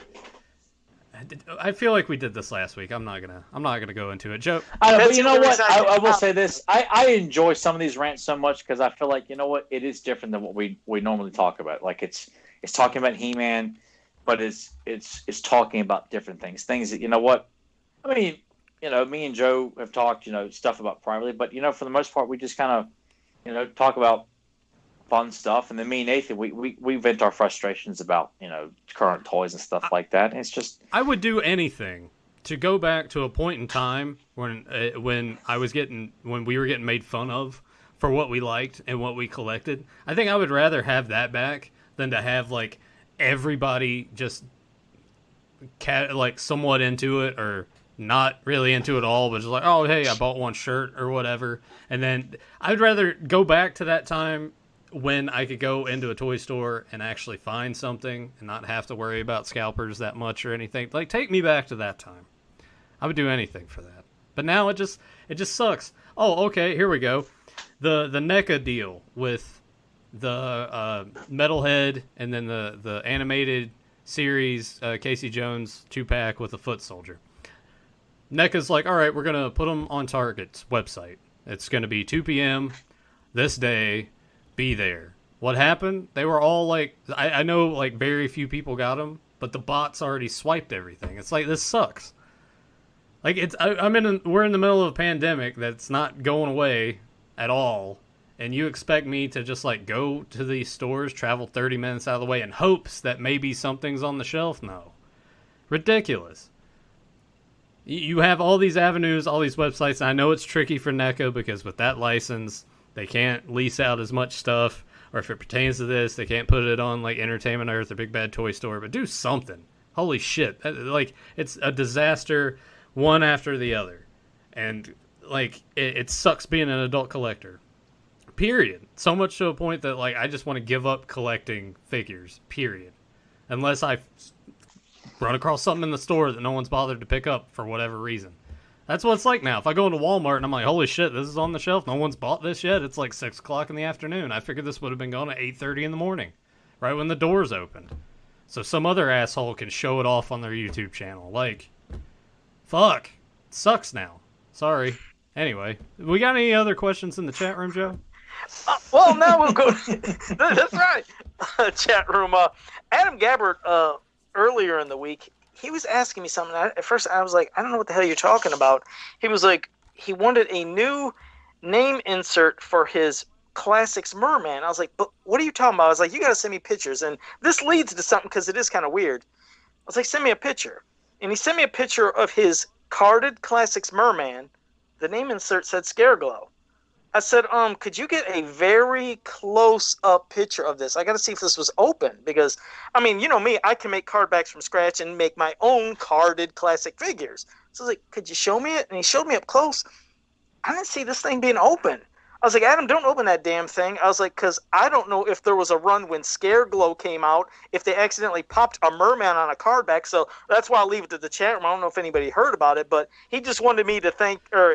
I feel like we did this last week. I'm not gonna go into it, Joe. But you know what? I will say this: I enjoy some of these rants so much because I feel like, you know what, it is different than what we normally talk about. Like it's talking about He-Man, but it's talking about different things that, you know what, I mean, you know, me and Joe have talked, you know, stuff about privately, but, you know, for the most part, we just kind of, you know, talk about fun stuff, and then me and Nathan, we vent our frustrations about, you know, current toys and stuff like that. And it's just, I would do anything to go back to a point in time when we were getting made fun of for what we liked and what we collected. I think I would rather have that back than to have like everybody just like somewhat into it or not really into it all, but just like, oh hey, I bought one shirt or whatever. And then I'd rather go back to that time when I could go into a toy store and actually find something and not have to worry about scalpers that much or anything. Like, take me back to that time. I would do anything for that. But now it just sucks. Oh, okay, here we go. The NECA deal with the Metalhead and then the animated series Casey Jones 2-pack with a foot soldier. NECA's like, all right, we're going to put them on Target's website. It's going to be 2 p.m. this day. Be there. What happened? They were all like, I know like very few people got them, but the bots already swiped everything. It's like, this sucks. Like, we're in the middle of a pandemic that's not going away at all, and you expect me to just like go to these stores, travel 30 minutes out of the way in hopes that maybe something's on the shelf? No. Ridiculous. You have all these avenues, all these websites, and I know it's tricky for NECA because with that license, they can't lease out as much stuff, or if it pertains to this, they can't put it on like Entertainment Earth or Big Bad Toy Store, but do something. Holy shit. Like, it's a disaster one after the other. And like, it sucks being an adult collector. Period. So much to a point that like I just want to give up collecting figures. Period. Unless I run across something in the store that no one's bothered to pick up for whatever reason. That's what it's like now. If I go into Walmart and I'm like, holy shit, this is on the shelf. No one's bought this yet. It's like 6 o'clock in the afternoon. I figured this would have been gone at 8:30 in the morning, right when the doors opened. So some other asshole can show it off on their YouTube channel. Like, fuck. It sucks now. Sorry. Anyway, we got any other questions in the chat room, Joe? Well, now we'll go. That's right. Chat room. Adam Gabbert, earlier in the week, he was asking me something. At first, I was like, I don't know what the hell you're talking about. He was like, he wanted a new name insert for his Classics Merman. I was like, but what are you talking about? I was like, you got to send me pictures. And this leads to something because it is kind of weird. I was like, send me a picture. And he sent me a picture of his carded Classics Merman. The name insert said Scareglow. I said, could you get a very close-up picture of this? I got to see if this was open because, I mean, you know me, I can make card backs from scratch and make my own carded classic figures. So I was like, could you show me it? And he showed me up close. I didn't see this thing being open. I was like, Adam, don't open that damn thing. I was like, because I don't know if there was a run when Scareglow came out, if they accidentally popped a merman on a card back. So that's why I'll leave it to the chat room. I don't know if anybody heard about it, but he just wanted me to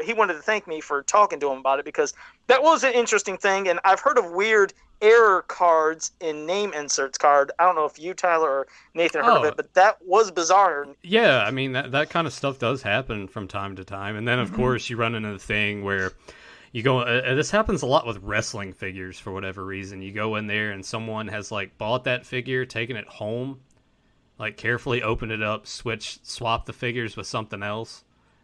he wanted to thank me for talking to him about it because that was an interesting thing. And I've heard of weird error cards in name inserts card. I don't know if you, Tyler, or Nathan heard of it, but that was bizarre. Yeah, I mean, that kind of stuff does happen from time to time. And then, of course, you run into the thing where you go. This happens a lot with wrestling figures for whatever reason. You go in there and someone has like bought that figure, taken it home, like carefully opened it up, swapped the figures with something else,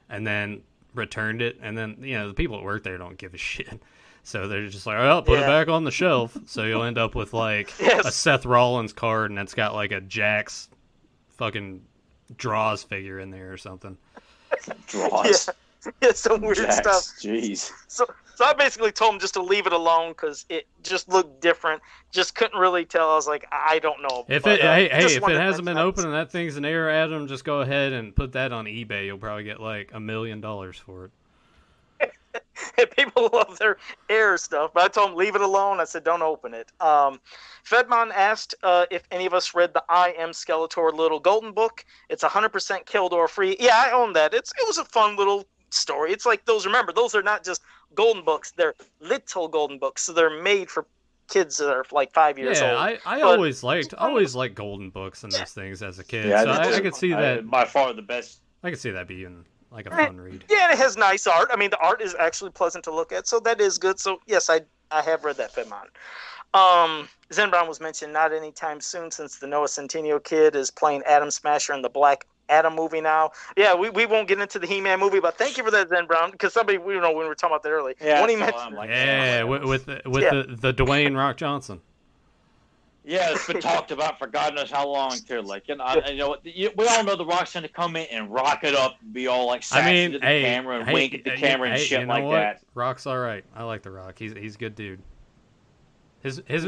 and then returned it. And then, you know, the people that work there don't give a shit. So they're just like, oh, put it back on the shelf. So you'll end up with like a Seth Rollins card, and it's got like a Jax fucking Draws figure in there or something. Draws. Yeah, some weird stuff. Jeez. So I basically told him just to leave it alone because it just looked different. Just couldn't really tell. I was like, I don't know. If it hasn't been open and that thing's an error, Adam, just go ahead and put that on eBay. You'll probably get like $1 million for it. People love their error stuff, but I told him leave it alone. I said don't open it. Fedmon asked if any of us read the I Am Skeletor Little Golden book. It's 100% Kildor free. Yeah, I own that. It was a fun little story. It's like those. Remember, those are not just golden books; they're little golden books. So they're made for kids that are like 5 years old. Yeah, I always liked Golden Books and those things as a kid. Yeah, so I could see that. By far the best. I could see that being like a fun read. Yeah, it has nice art. I mean, the art is actually pleasant to look at, so that is good. So yes, I have read that Fedmon. Zen Brown was mentioned not anytime soon, since the Noah Centineo kid is playing Atom Smasher in the Black Adam movie now. Yeah, we won't get into the He-Man movie, but thank you for that, Zen Brown, because somebody, when we were talking about that earlier. Yeah, when he mentioned, with the Dwayne Rock Johnson. Yeah, it's been talked about for God knows how long too. Like, we all know the Rock's going to come in and rock it up and be all like sassy to the camera and wink at the camera and shit like that. Rock's all right. I like the Rock. He's a good dude. But he's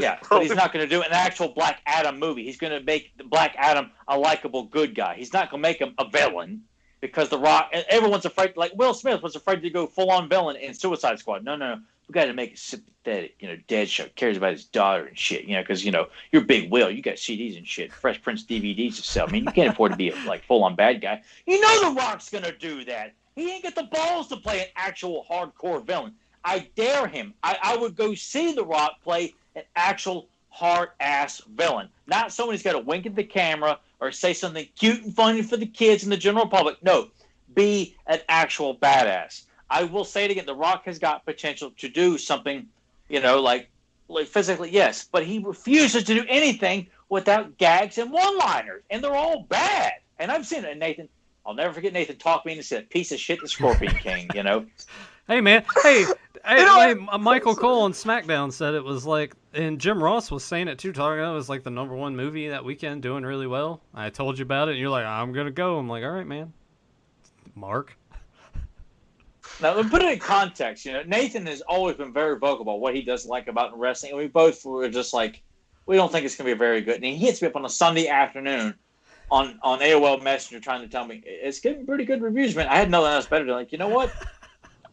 not going to do an actual Black Adam movie. He's going to make the Black Adam a likable good guy. He's not going to make him a villain, because the Rock, everyone's afraid. Like Will Smith was afraid to go full on villain in Suicide Squad. No. We got to make it sympathetic. Deadshot cares about his daughter and shit. Because you're Big Will. You got CDs and shit, Fresh Prince DVDs to sell. I mean, you can't afford to be a full on bad guy. The Rock's going to do that. He ain't got the balls to play an actual hardcore villain. I dare him. I would go see The Rock play an actual hard-ass villain. Not someone who's got to wink at the camera or say something cute and funny for the kids and the general public. No, be an actual badass. I will say it again, The Rock has got potential to do something, like physically, yes, but he refuses to do anything without gags and one-liners, and they're all bad. And I've seen it, Nathan. I'll never forget Nathan talk me into saying, piece of shit, the Scorpion King, Hey, man. Hey, Michael Cole on SmackDown said it was like, and Jim Ross was saying it too, talking about it was like the #1 movie that weekend, doing really well. I told you about it, and you're like, I'm going to go. I'm like, all right, man. Mark. Now, to put it in context, Nathan has always been very vocal about what he doesn't like about wrestling, and we both were just like, we don't think it's going to be very good. And he hits me up on a Sunday afternoon on AOL Messenger trying to tell me, it's getting pretty good reviews, man. I had nothing else better than you know what?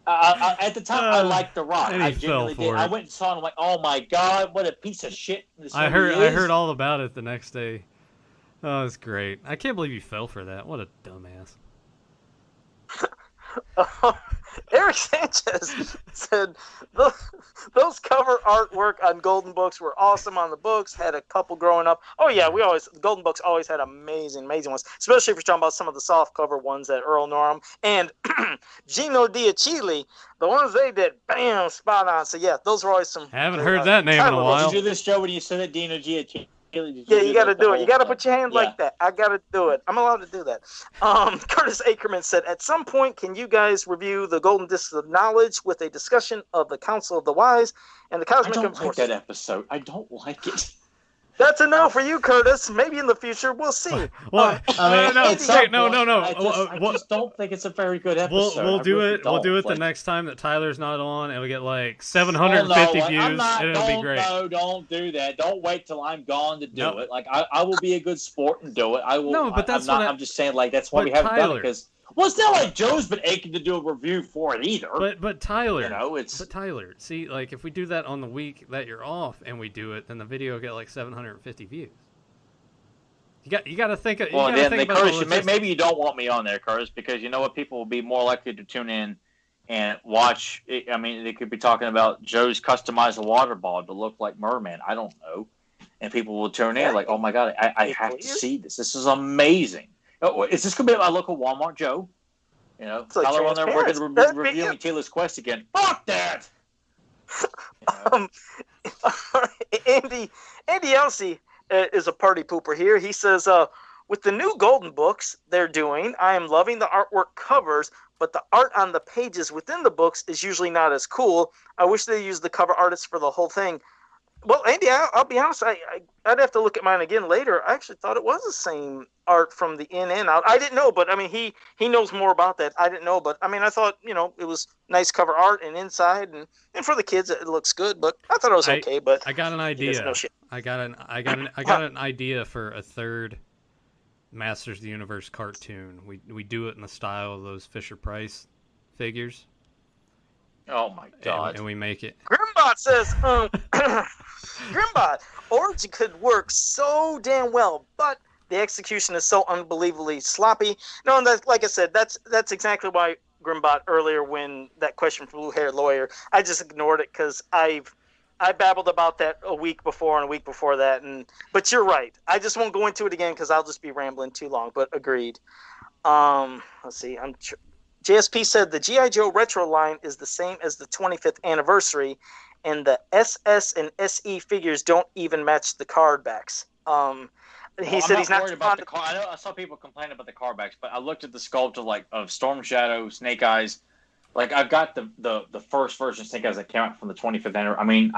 At the time, I liked The Rock. I genuinely did. I went and saw it. I'm like, oh my god, what a piece of shit this movie is. I heard all about it the next day. Oh, it's great. I can't believe you fell for that. What a dumbass. Eric Sanchez said those cover artwork on Golden Books were awesome on the books. Had a couple growing up. Oh yeah, Golden Books always had amazing ones, especially if you're talking about some of the soft cover ones that Earl Norm and Gino Diachile, the ones they did, bam, spot on. So yeah, those were always some. Haven't heard that name in a while. Did you do this show when you said that Dino Diachile? Yeah, you got to do it. You got to put your hands like that. I got to do it. I'm allowed to do that. Curtis Ackerman said, at some point, can you guys review the Golden Discs of Knowledge with a discussion of the Council of the Wise and the Cosmic Enforcers? I don't like that episode. I don't like it. That's a no for you, Curtis. Maybe in the future, we'll see. Well, no. I just don't think it's a very good episode. We'll do it the next time that Tyler's not on, and we get like 750 views, and it'll be great. No, don't do that. Don't wait till I'm gone to do it. Like I will be a good sport and do it. I will. No, but that's I'm just saying, like, that's why we haven't done it, because. Well, it's not like Joe's been aching to do a review for it either. But Tyler, But Tyler, see, like, if we do that on the week that you're off and we do it, then the video will get like 750 views. You got to think. Well, then, Curtis, maybe you don't want me on there, Curtis, because you know what? People will be more likely to tune in and watch. I mean, they could be talking about Joe's customized a water ball to look like Merman. I don't know, and people will tune in like, oh my god, I have to see this. This is amazing. Oh, is this going to be at my local Walmart, Joe? Tyler on there working reviewing Taylor's Quest again. Fuck that! Andy Elsie is a party pooper here. He says, with the new Golden Books they're doing, I am loving the artwork covers, but the art on the pages within the books is usually not as cool. I wish they used the cover artists for the whole thing. Well, Andy, I'll be honest. I'd have to look at mine again later. I actually thought it was the same art from the in and out. I didn't know, but I mean, he knows more about that. I didn't know, but I mean, I thought it was nice cover art and inside and for the kids it looks good. But I thought it was okay. But I got an idea. I got an idea for a third Masters of the Universe cartoon. We do it in the style of those Fisher-Price figures. Oh my god! And we make it. Grimbot says, Grimbot, Origin could work so damn well, but the execution is so unbelievably sloppy. No, and like I said, that's exactly why Grimbot earlier, when that question from Blue Hair Lawyer, I just ignored it because I've I babbled about that a week before and a week before that, but you're right. I just won't go into it again because I'll just be rambling too long. But agreed. Let's see. JSP said the G.I. Joe retro line is the same as the 25th anniversary, and the SS and SE figures don't even match the card backs. He said he's not worried about the car. I saw people complain about the car backs, but I looked at the sculpt of Storm Shadow, Snake Eyes. Like, I've got the first version of Snake Eyes that came out from the 25th anniversary. I mean,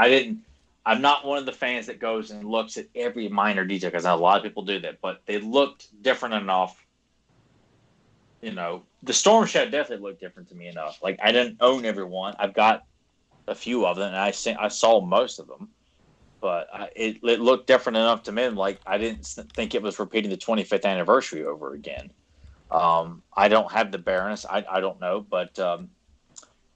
I'm not one of the fans that goes and looks at every minor detail, because a lot of people do that, but they looked different enough. You know, the Storm Shadow definitely looked different to me enough. Like, I didn't own every one. I've got a few of them, and I saw most of them. But it looked different enough to me. Like, I didn't think it was repeating the 25th anniversary over again. I don't have the Baroness. I don't know. But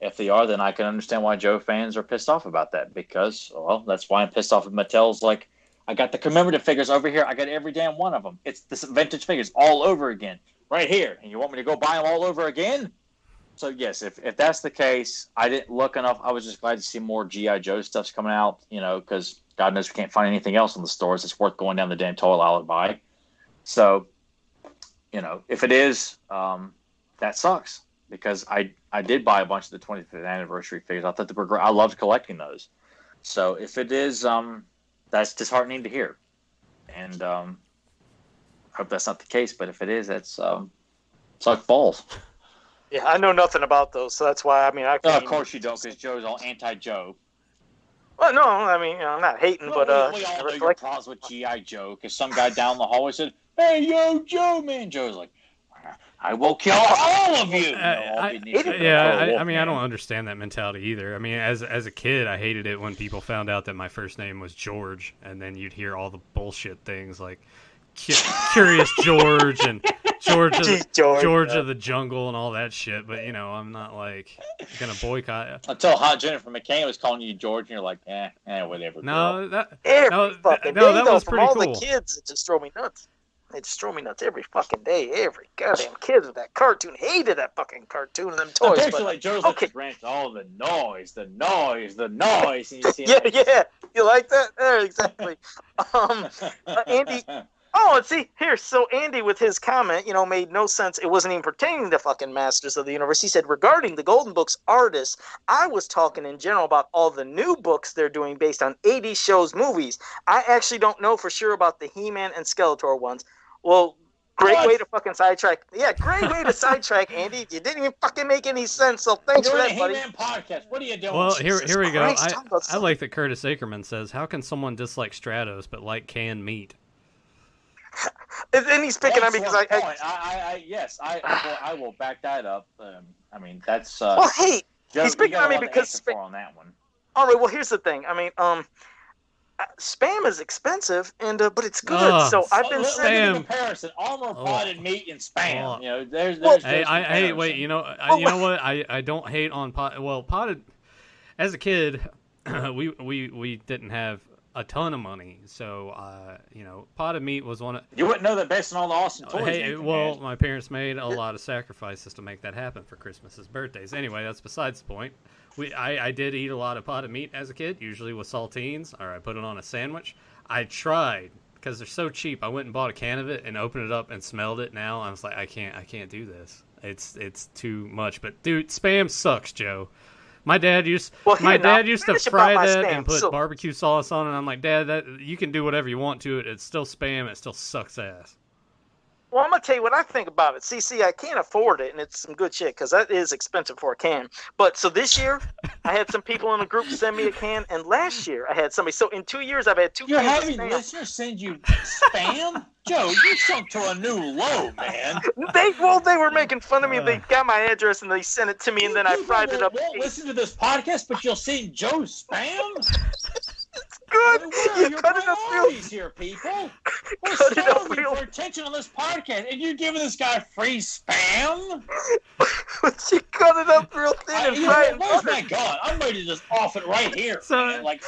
if they are, then I can understand why Joe fans are pissed off about that. Because, well, that's why I'm pissed off at Mattel's. Like, I got the commemorative figures over here. I got every damn one of them. It's this vintage figures all over again. Right here. And you want me to go buy them all over again? So, yes, if that's the case, I didn't look enough. I was just glad to see more G.I. Joe stuff's coming out, you know, because God knows we can't find anything else in the stores. It's worth going down the damn toilet aisle to buy. So, you know, if it is, that sucks, because I did buy a bunch of the 25th anniversary figures. I thought they were great. I loved collecting those. So if it is, that's disheartening to hear. And I hope that's not the case. But if it is, that's suck balls. Yeah, I know nothing about those, so that's why. I mean, of course you don't, because Joe's all anti-Joe. Well, no, I mean, I'm not hating, but we all know your problems with G.I. Joe, because some guy down the hallway said, "Hey, yo, Joe, man." Joe's like, "I will kill all of you." I mean, I don't understand that mentality either. I mean, as a kid, I hated it when people found out that my first name was George, and then you'd hear all the bullshit things like Curious George and George of the Jungle and all that shit. But, you know, I'm not, like, going to boycott it. Until Hot Jennifer McCain was calling you George, and you're like, whatever. No, that was pretty all cool. The kids, it just drove me nuts. They just throw me nuts every fucking day. Every goddamn kid with that cartoon hated that fucking cartoon and them toys. But like Joe's like rant, all the noise. And you see yeah. You like that? Yeah, exactly. Andy. Oh, and see, here, so Andy, with his comment, you know, made no sense. It wasn't even pertaining to fucking Masters of the Universe. He said, regarding the Golden Books artists, I was talking in general about all the new books they're doing based on 80s shows, movies. I actually don't know for sure about the He-Man and Skeletor ones. Well, great way to fucking sidetrack. Yeah, great way to sidetrack, Andy. You didn't even fucking make any sense, so thanks for that, buddy. He-Man podcast. What are you doing? Well, here we go. I like that Curtis Ackerman says, how can someone dislike Stratos but like canned meat? And he's picking on me because I will back that up. I mean, that's well, hey, Joe, he's picking on me because on that one. All right, well, here's the thing. I mean, Spam is expensive, and but it's good. So I've been saying comparison: armor, potted meat, and Spam. You know, there's hey, wait. You know what? I don't hate on pot. Well, potted. As a kid, we didn't have a ton of money, so you know, potted meat was one of. You wouldn't know that based on all the awesome toys. Hey, well, my parents made a lot of sacrifices to make that happen for Christmases, birthdays. Anyway, that's besides the point. I did eat a lot of potted meat as a kid, usually with saltines, or I put it on a sandwich. I tried, because they're so cheap. I went and bought a can of it and opened it up and smelled it. Now I was like, I can't do this. It's too much. But dude, Spam sucks, Joe. My dad used to fry that and put barbecue sauce on it. And I'm like, Dad, that you can do whatever you want to it. It's still Spam. It still sucks ass. Well, I'm going to tell you what I think about it. See, I can't afford it, and it's some good shit, because that is expensive for a can. But, so this year, I had some people in the group send me a can, and last year, I had somebody. So, in 2 years, I've had two You're cans having listeners send you Spam? Joe, you sunk to a new low, man. They were making fun of me. They got my address, and they sent it to me, and then I fried it up. You won't listen to this podcast, but you'll see Joe's Spam? Good. You cut it up real here, people. We're starving for attention on this podcast, and you're giving this guy free Spam? You cut it up real thin and fried it. Where's my gun? I'm ready to just off it right here. Wait.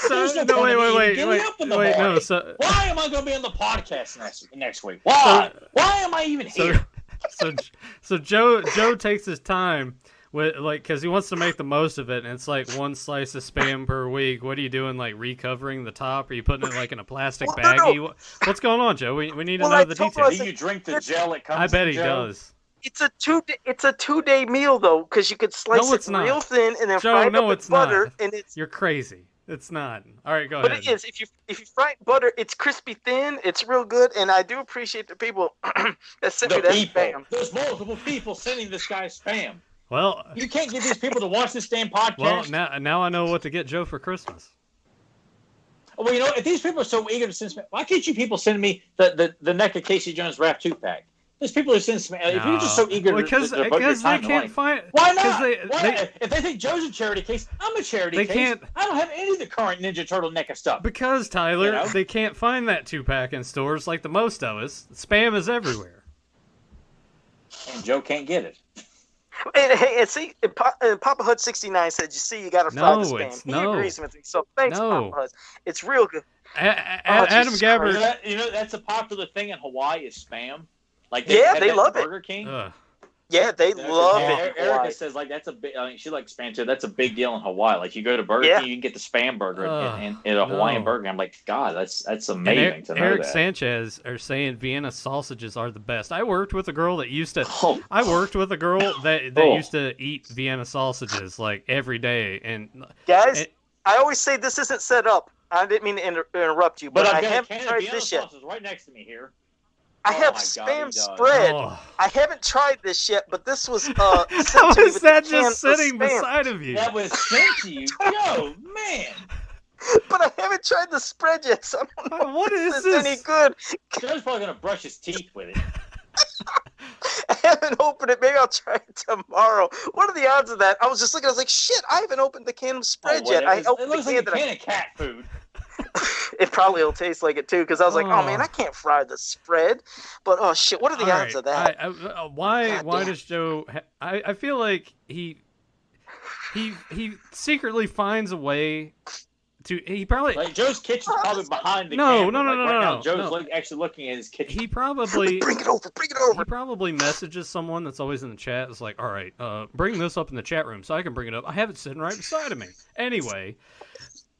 No, why am I going to be on the podcast next week? Why? Why am I even here? So Joe takes his time Because he wants to make the most of it, and it's like one slice of Spam per week. What are you doing, like recovering the top? Are you putting it like in a plastic baggie? No. What's going on, Joe? We need to know the details. Do you drink the gel it comes? I bet he Joe? does. It's a 2-day meal though, because you could slice it real thin and then fry it up with butter, and it's. You're crazy. It's not. All right, go ahead. But it is. If you fry it butter, it's crispy thin. It's real good, and I do appreciate the people that sent me that spam. There's multiple people sending this guy spam. Well, you can't get these people to watch this damn podcast. Well, now I know what to get Joe for Christmas. Well, you know, if these people are so eager to send spam, why can't you people send me the NECA Casey Jones Wrap 2-pack? There's people who send spam. If you're just so eager because to they can't find. Why not? If they think Joe's a charity case, I'm a charity case. Can't. I don't have any of the current Ninja Turtle NECA stuff. Because Tyler, they can't find that 2-pack in stores like the most of us. Spam is everywhere. And Joe can't get it. And see, Papa Hut 69 said, "You see, you got to fry the spam." He agrees with me. So thanks, Papa Hut. It's real good. Adam Gabbard. You know, that's a popular thing in Hawaii is spam. Like they love it. Burger King. Yeah, they love it. Erica says like that's a big. I mean, she likes spam too. That's a big deal in Hawaii. Like you go to Burger King, you can get the spam burger in a Hawaiian burger. I'm like, God, that's amazing to know Eric that. Sanchez are saying Vienna sausages are the best. I worked with a girl that used to. I worked with a girl that used to eat Vienna sausages like every day. And guys, I always say this isn't set up. I didn't mean to interrupt you, but I haven't tried this yet. Right next to me here. I have spam spread. I haven't tried this yet, but this was How is that just sitting beside of you? That was sent to you. Yo, man. But I haven't tried the spread yet, so I don't know what is this? Any good. Joe's probably going to brush his teeth with it. I haven't opened it. Maybe I'll try it tomorrow. What are the odds of that? I was just looking. I was like, shit, I haven't opened the can of spread yet. It looks like a can of cat food. It probably will taste like it too, because I was like, oh man, I can't fry the spread. But oh shit, what are the odds of that? Why does Joe? I feel like he secretly finds a way to. He probably like Joe's kitchen's probably behind the camera. No. Joe's actually looking at his kitchen. He probably bring it over. He probably messages someone that's always in the chat. It's like, all right, bring this up in the chat room so I can bring it up. I have it sitting right beside of me. Anyway.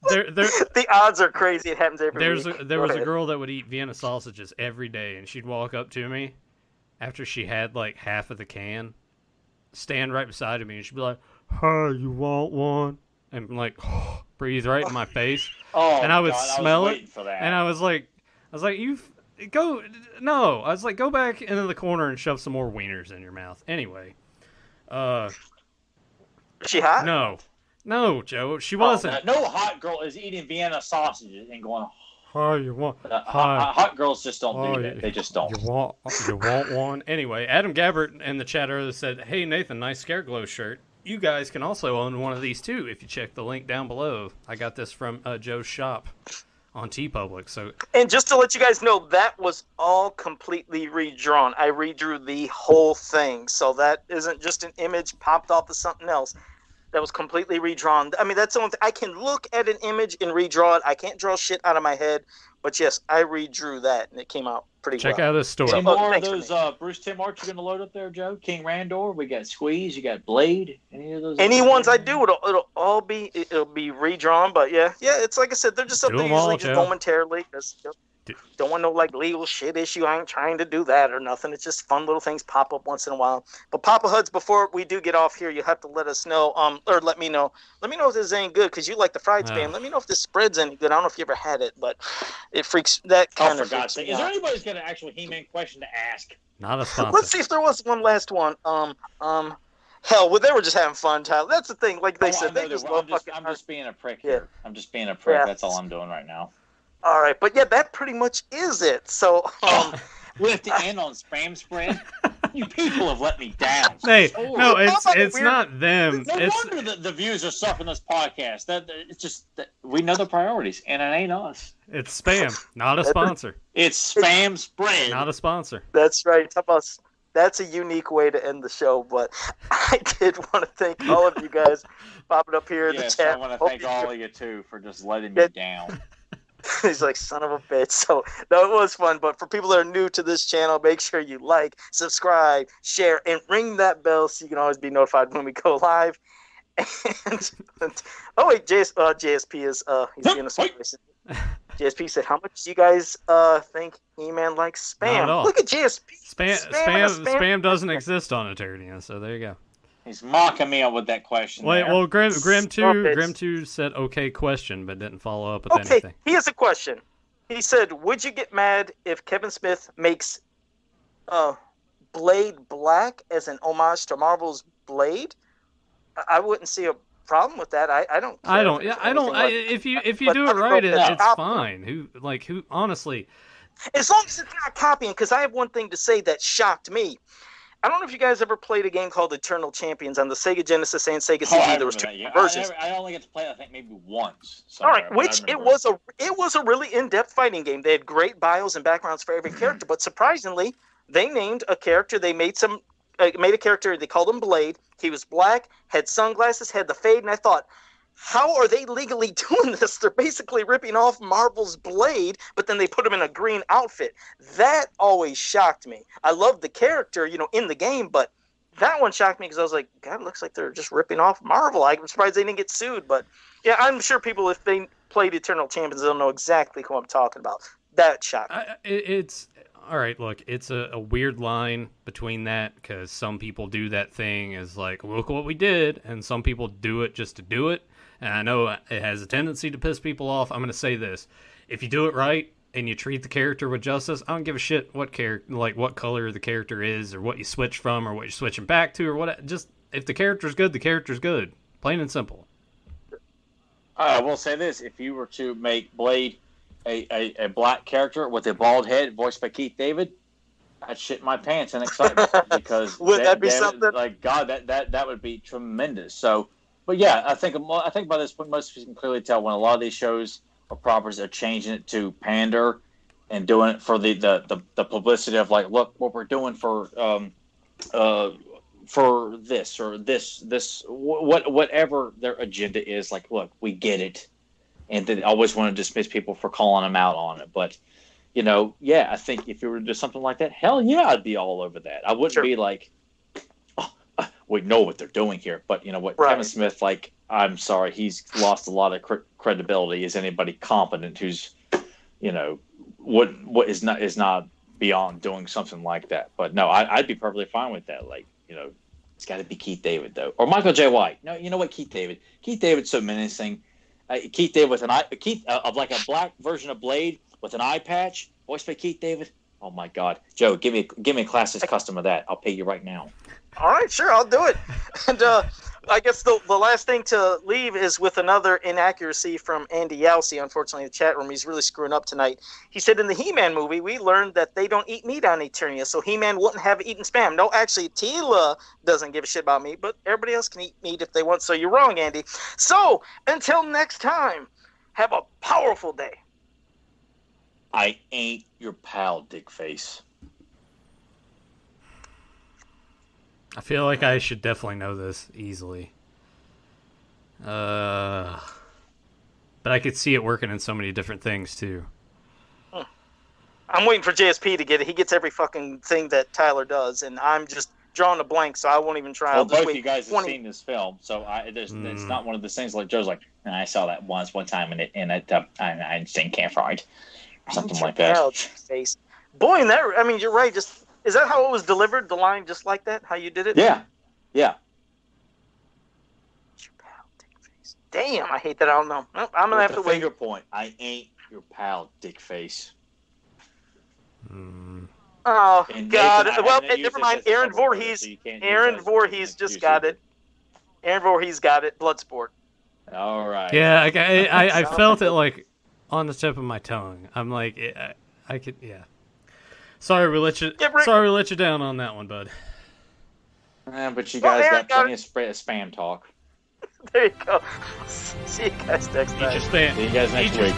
The odds are crazy. It happens every week. There was a girl that would eat Vienna sausages every day, and she'd walk up to me after she had like half of the can, stand right beside of me, and she'd be like, "Hey, you want one?" And I'm like, breathe right in my face, and I would smell it, and I was like, "You go no," I was like, "Go back into the corner and shove some more wieners in your mouth." Anyway, is she hot? No, Joe, she wasn't. No hot girl is eating Vienna sausages and going, "Oh, you want?" Hot girls just don't do that. They just don't. You want one? Anyway, Adam Gabbert in the chat earlier said, "Hey Nathan, nice Scareglow shirt. You guys can also own one of these too if you check the link down below. I got this from Joe's shop on TeePublic." So, and just to let you guys know, that was all completely redrawn. I redrew the whole thing, so that isn't just an image popped off of something else. That was completely redrawn. I mean, that's the only thing. I can look at an image and redraw it. I can't draw shit out of my head. But yes, I redrew that, and it came out pretty well. Check out his store. Any more of those Bruce Tim arts you're going to load up there, Joe? King Randor, we got Squeeze, you got Blade. Any of those? Any ones I do, it'll all be redrawn. But yeah, it's like I said, they're just something usually just momentarily. Don't want no like legal shit issue. I ain't trying to do that or nothing. It's just fun little things pop up once in a while. But Papa Huds, before we do get off here, you have to let us know, or let me know if this is any good, because you like the fried spam. Let me know if this spread's any good. I don't know if you ever had it, but it freaks that kind of. Is there anybody who's got an actual He-Man question to ask? Not a sponsor. Let's see if there was one last one. Hell, they were just having fun, Tyler. That's the thing. Like they said, they just love fucking. I'm just being a prick here. I'm just being a prick. Yeah. That's all I'm doing right now. All right, but yeah, that pretty much is it. So, we have to end on spam spread. You people have let me down. Hey, no, it's not them. No wonder the views are suffering this podcast. It's just that we know the priorities, and it ain't us. It's spam, not a sponsor. It's spam spread, not a sponsor. That's right. That's a unique way to end the show, but I did want to thank all of you guys popping up here in the chat. I want to thank all of you too for just letting me down. He's like, son of a bitch. So, no, it was fun. But for people that are new to this channel, make sure you like, subscribe, share, and ring that bell so you can always be notified when we go live. And oh wait, JSP is he's being a celebration. JSP said, "How much do you guys think He-Man likes spam?" Not at all. Look at JSP. Spam doesn't exist on Eternia, so there you go. He's mocking me with that question. Wait, well, Grim 2 said okay question, but didn't follow up with anything. He has a question. He said, "Would you get mad if Kevin Smith makes Blade black as an homage to Marvel's Blade?" I wouldn't see a problem with that. I don't. If you do it right, it's fine. Who? Honestly, as long as it's not copying. Because I have one thing to say that shocked me. I don't know if you guys ever played a game called Eternal Champions on the Sega Genesis and Sega CD. There was two versions. I only get to play it, I think, maybe once. All right, it was a really in-depth fighting game. They had great bios and backgrounds for every character, but surprisingly, they named a character. They made a character. They called him Blade. He was black, had sunglasses, had the fade, and I thought, how are they legally doing this? They're basically ripping off Marvel's Blade, but then they put him in a green outfit. That always shocked me. I loved the character, in the game, but that one shocked me because I was like, God, it looks like they're just ripping off Marvel. I'm surprised they didn't get sued, but yeah, I'm sure people, if they played Eternal Champions, they'll know exactly who I'm talking about. That shocked me. It's all right. Look, it's a weird line between that because some people do that thing as like, look what we did, and some people do it just to do it. And I know it has a tendency to piss people off. I'm going to say this. If you do it right and you treat the character with justice, I don't give a shit what color the character is or what you switch from or what you're switching back to or what. Just if the character's good, the character's good. Plain and simple. I will say this. If you were to make Blade a black character with a bald head voiced by Keith David, I'd shit my pants in excitement because would that be something? Like, God, that would be tremendous. So, but yeah, I think by this point most people can clearly tell when a lot of these shows or properties are changing it to pander and doing it for the publicity of like, look what we're doing for this or this whatever their agenda is. Like, look, we get it, and they always want to dismiss people for calling them out on it. But I think if you were to do something like that, hell yeah, I'd be all over that. I wouldn't be like, we know what they're doing here, but you know what, right. Kevin Smith, like, I'm sorry, he's lost a lot of credibility. Is anybody competent who's, what is not beyond doing something like that? But no, I'd be perfectly fine with that. Like, it's got to be Keith David though, or Michael J. White. No, you know what, Keith David's so menacing. Keith David with of like a black version of Blade with an eye patch, voiced by Keith David. Oh my God, Joe, give me a classist custom of that. I'll pay you right now. All right, sure, I'll do it. And I guess the last thing to leave is with another inaccuracy from Andy Yowsey, unfortunately, in the chat room. He's really screwing up tonight. He said in the He-Man movie, we learned that they don't eat meat on Eternia, so He-Man wouldn't have eaten spam. No, actually, Tila doesn't give a shit about meat, but everybody else can eat meat if they want, so you're wrong, Andy. So, until next time, have a powerful day. I ain't your pal, dickface. I feel like I should definitely know this easily. But I could see it working in so many different things, too. I'm waiting for JSP to get it. He gets every fucking thing that Tyler does, and I'm just drawing a blank, so I won't even try. Well, both of you guys have seen this film, so it's not one of those things like Joe's like, I saw that one time, and I just can't find something like that. Face. Boy, you're right. Just is that how it was delivered? The line just like that? How you did it? Yeah. Damn, I hate that. I don't know. Nope, I'm gonna have to wait. Finger point. I ain't your pal, dickface. Oh God! Well, never mind. Aaron Voorhees. Aaron Voorhees just got it. Aaron Voorhees got it. Bloodsport. All right. Yeah, I felt it like on the tip of my tongue. I'm like, I could, yeah. Sorry we let you down on that one, bud. But you guys got plenty of spam talk. There you go. See you guys next time. See you guys next week.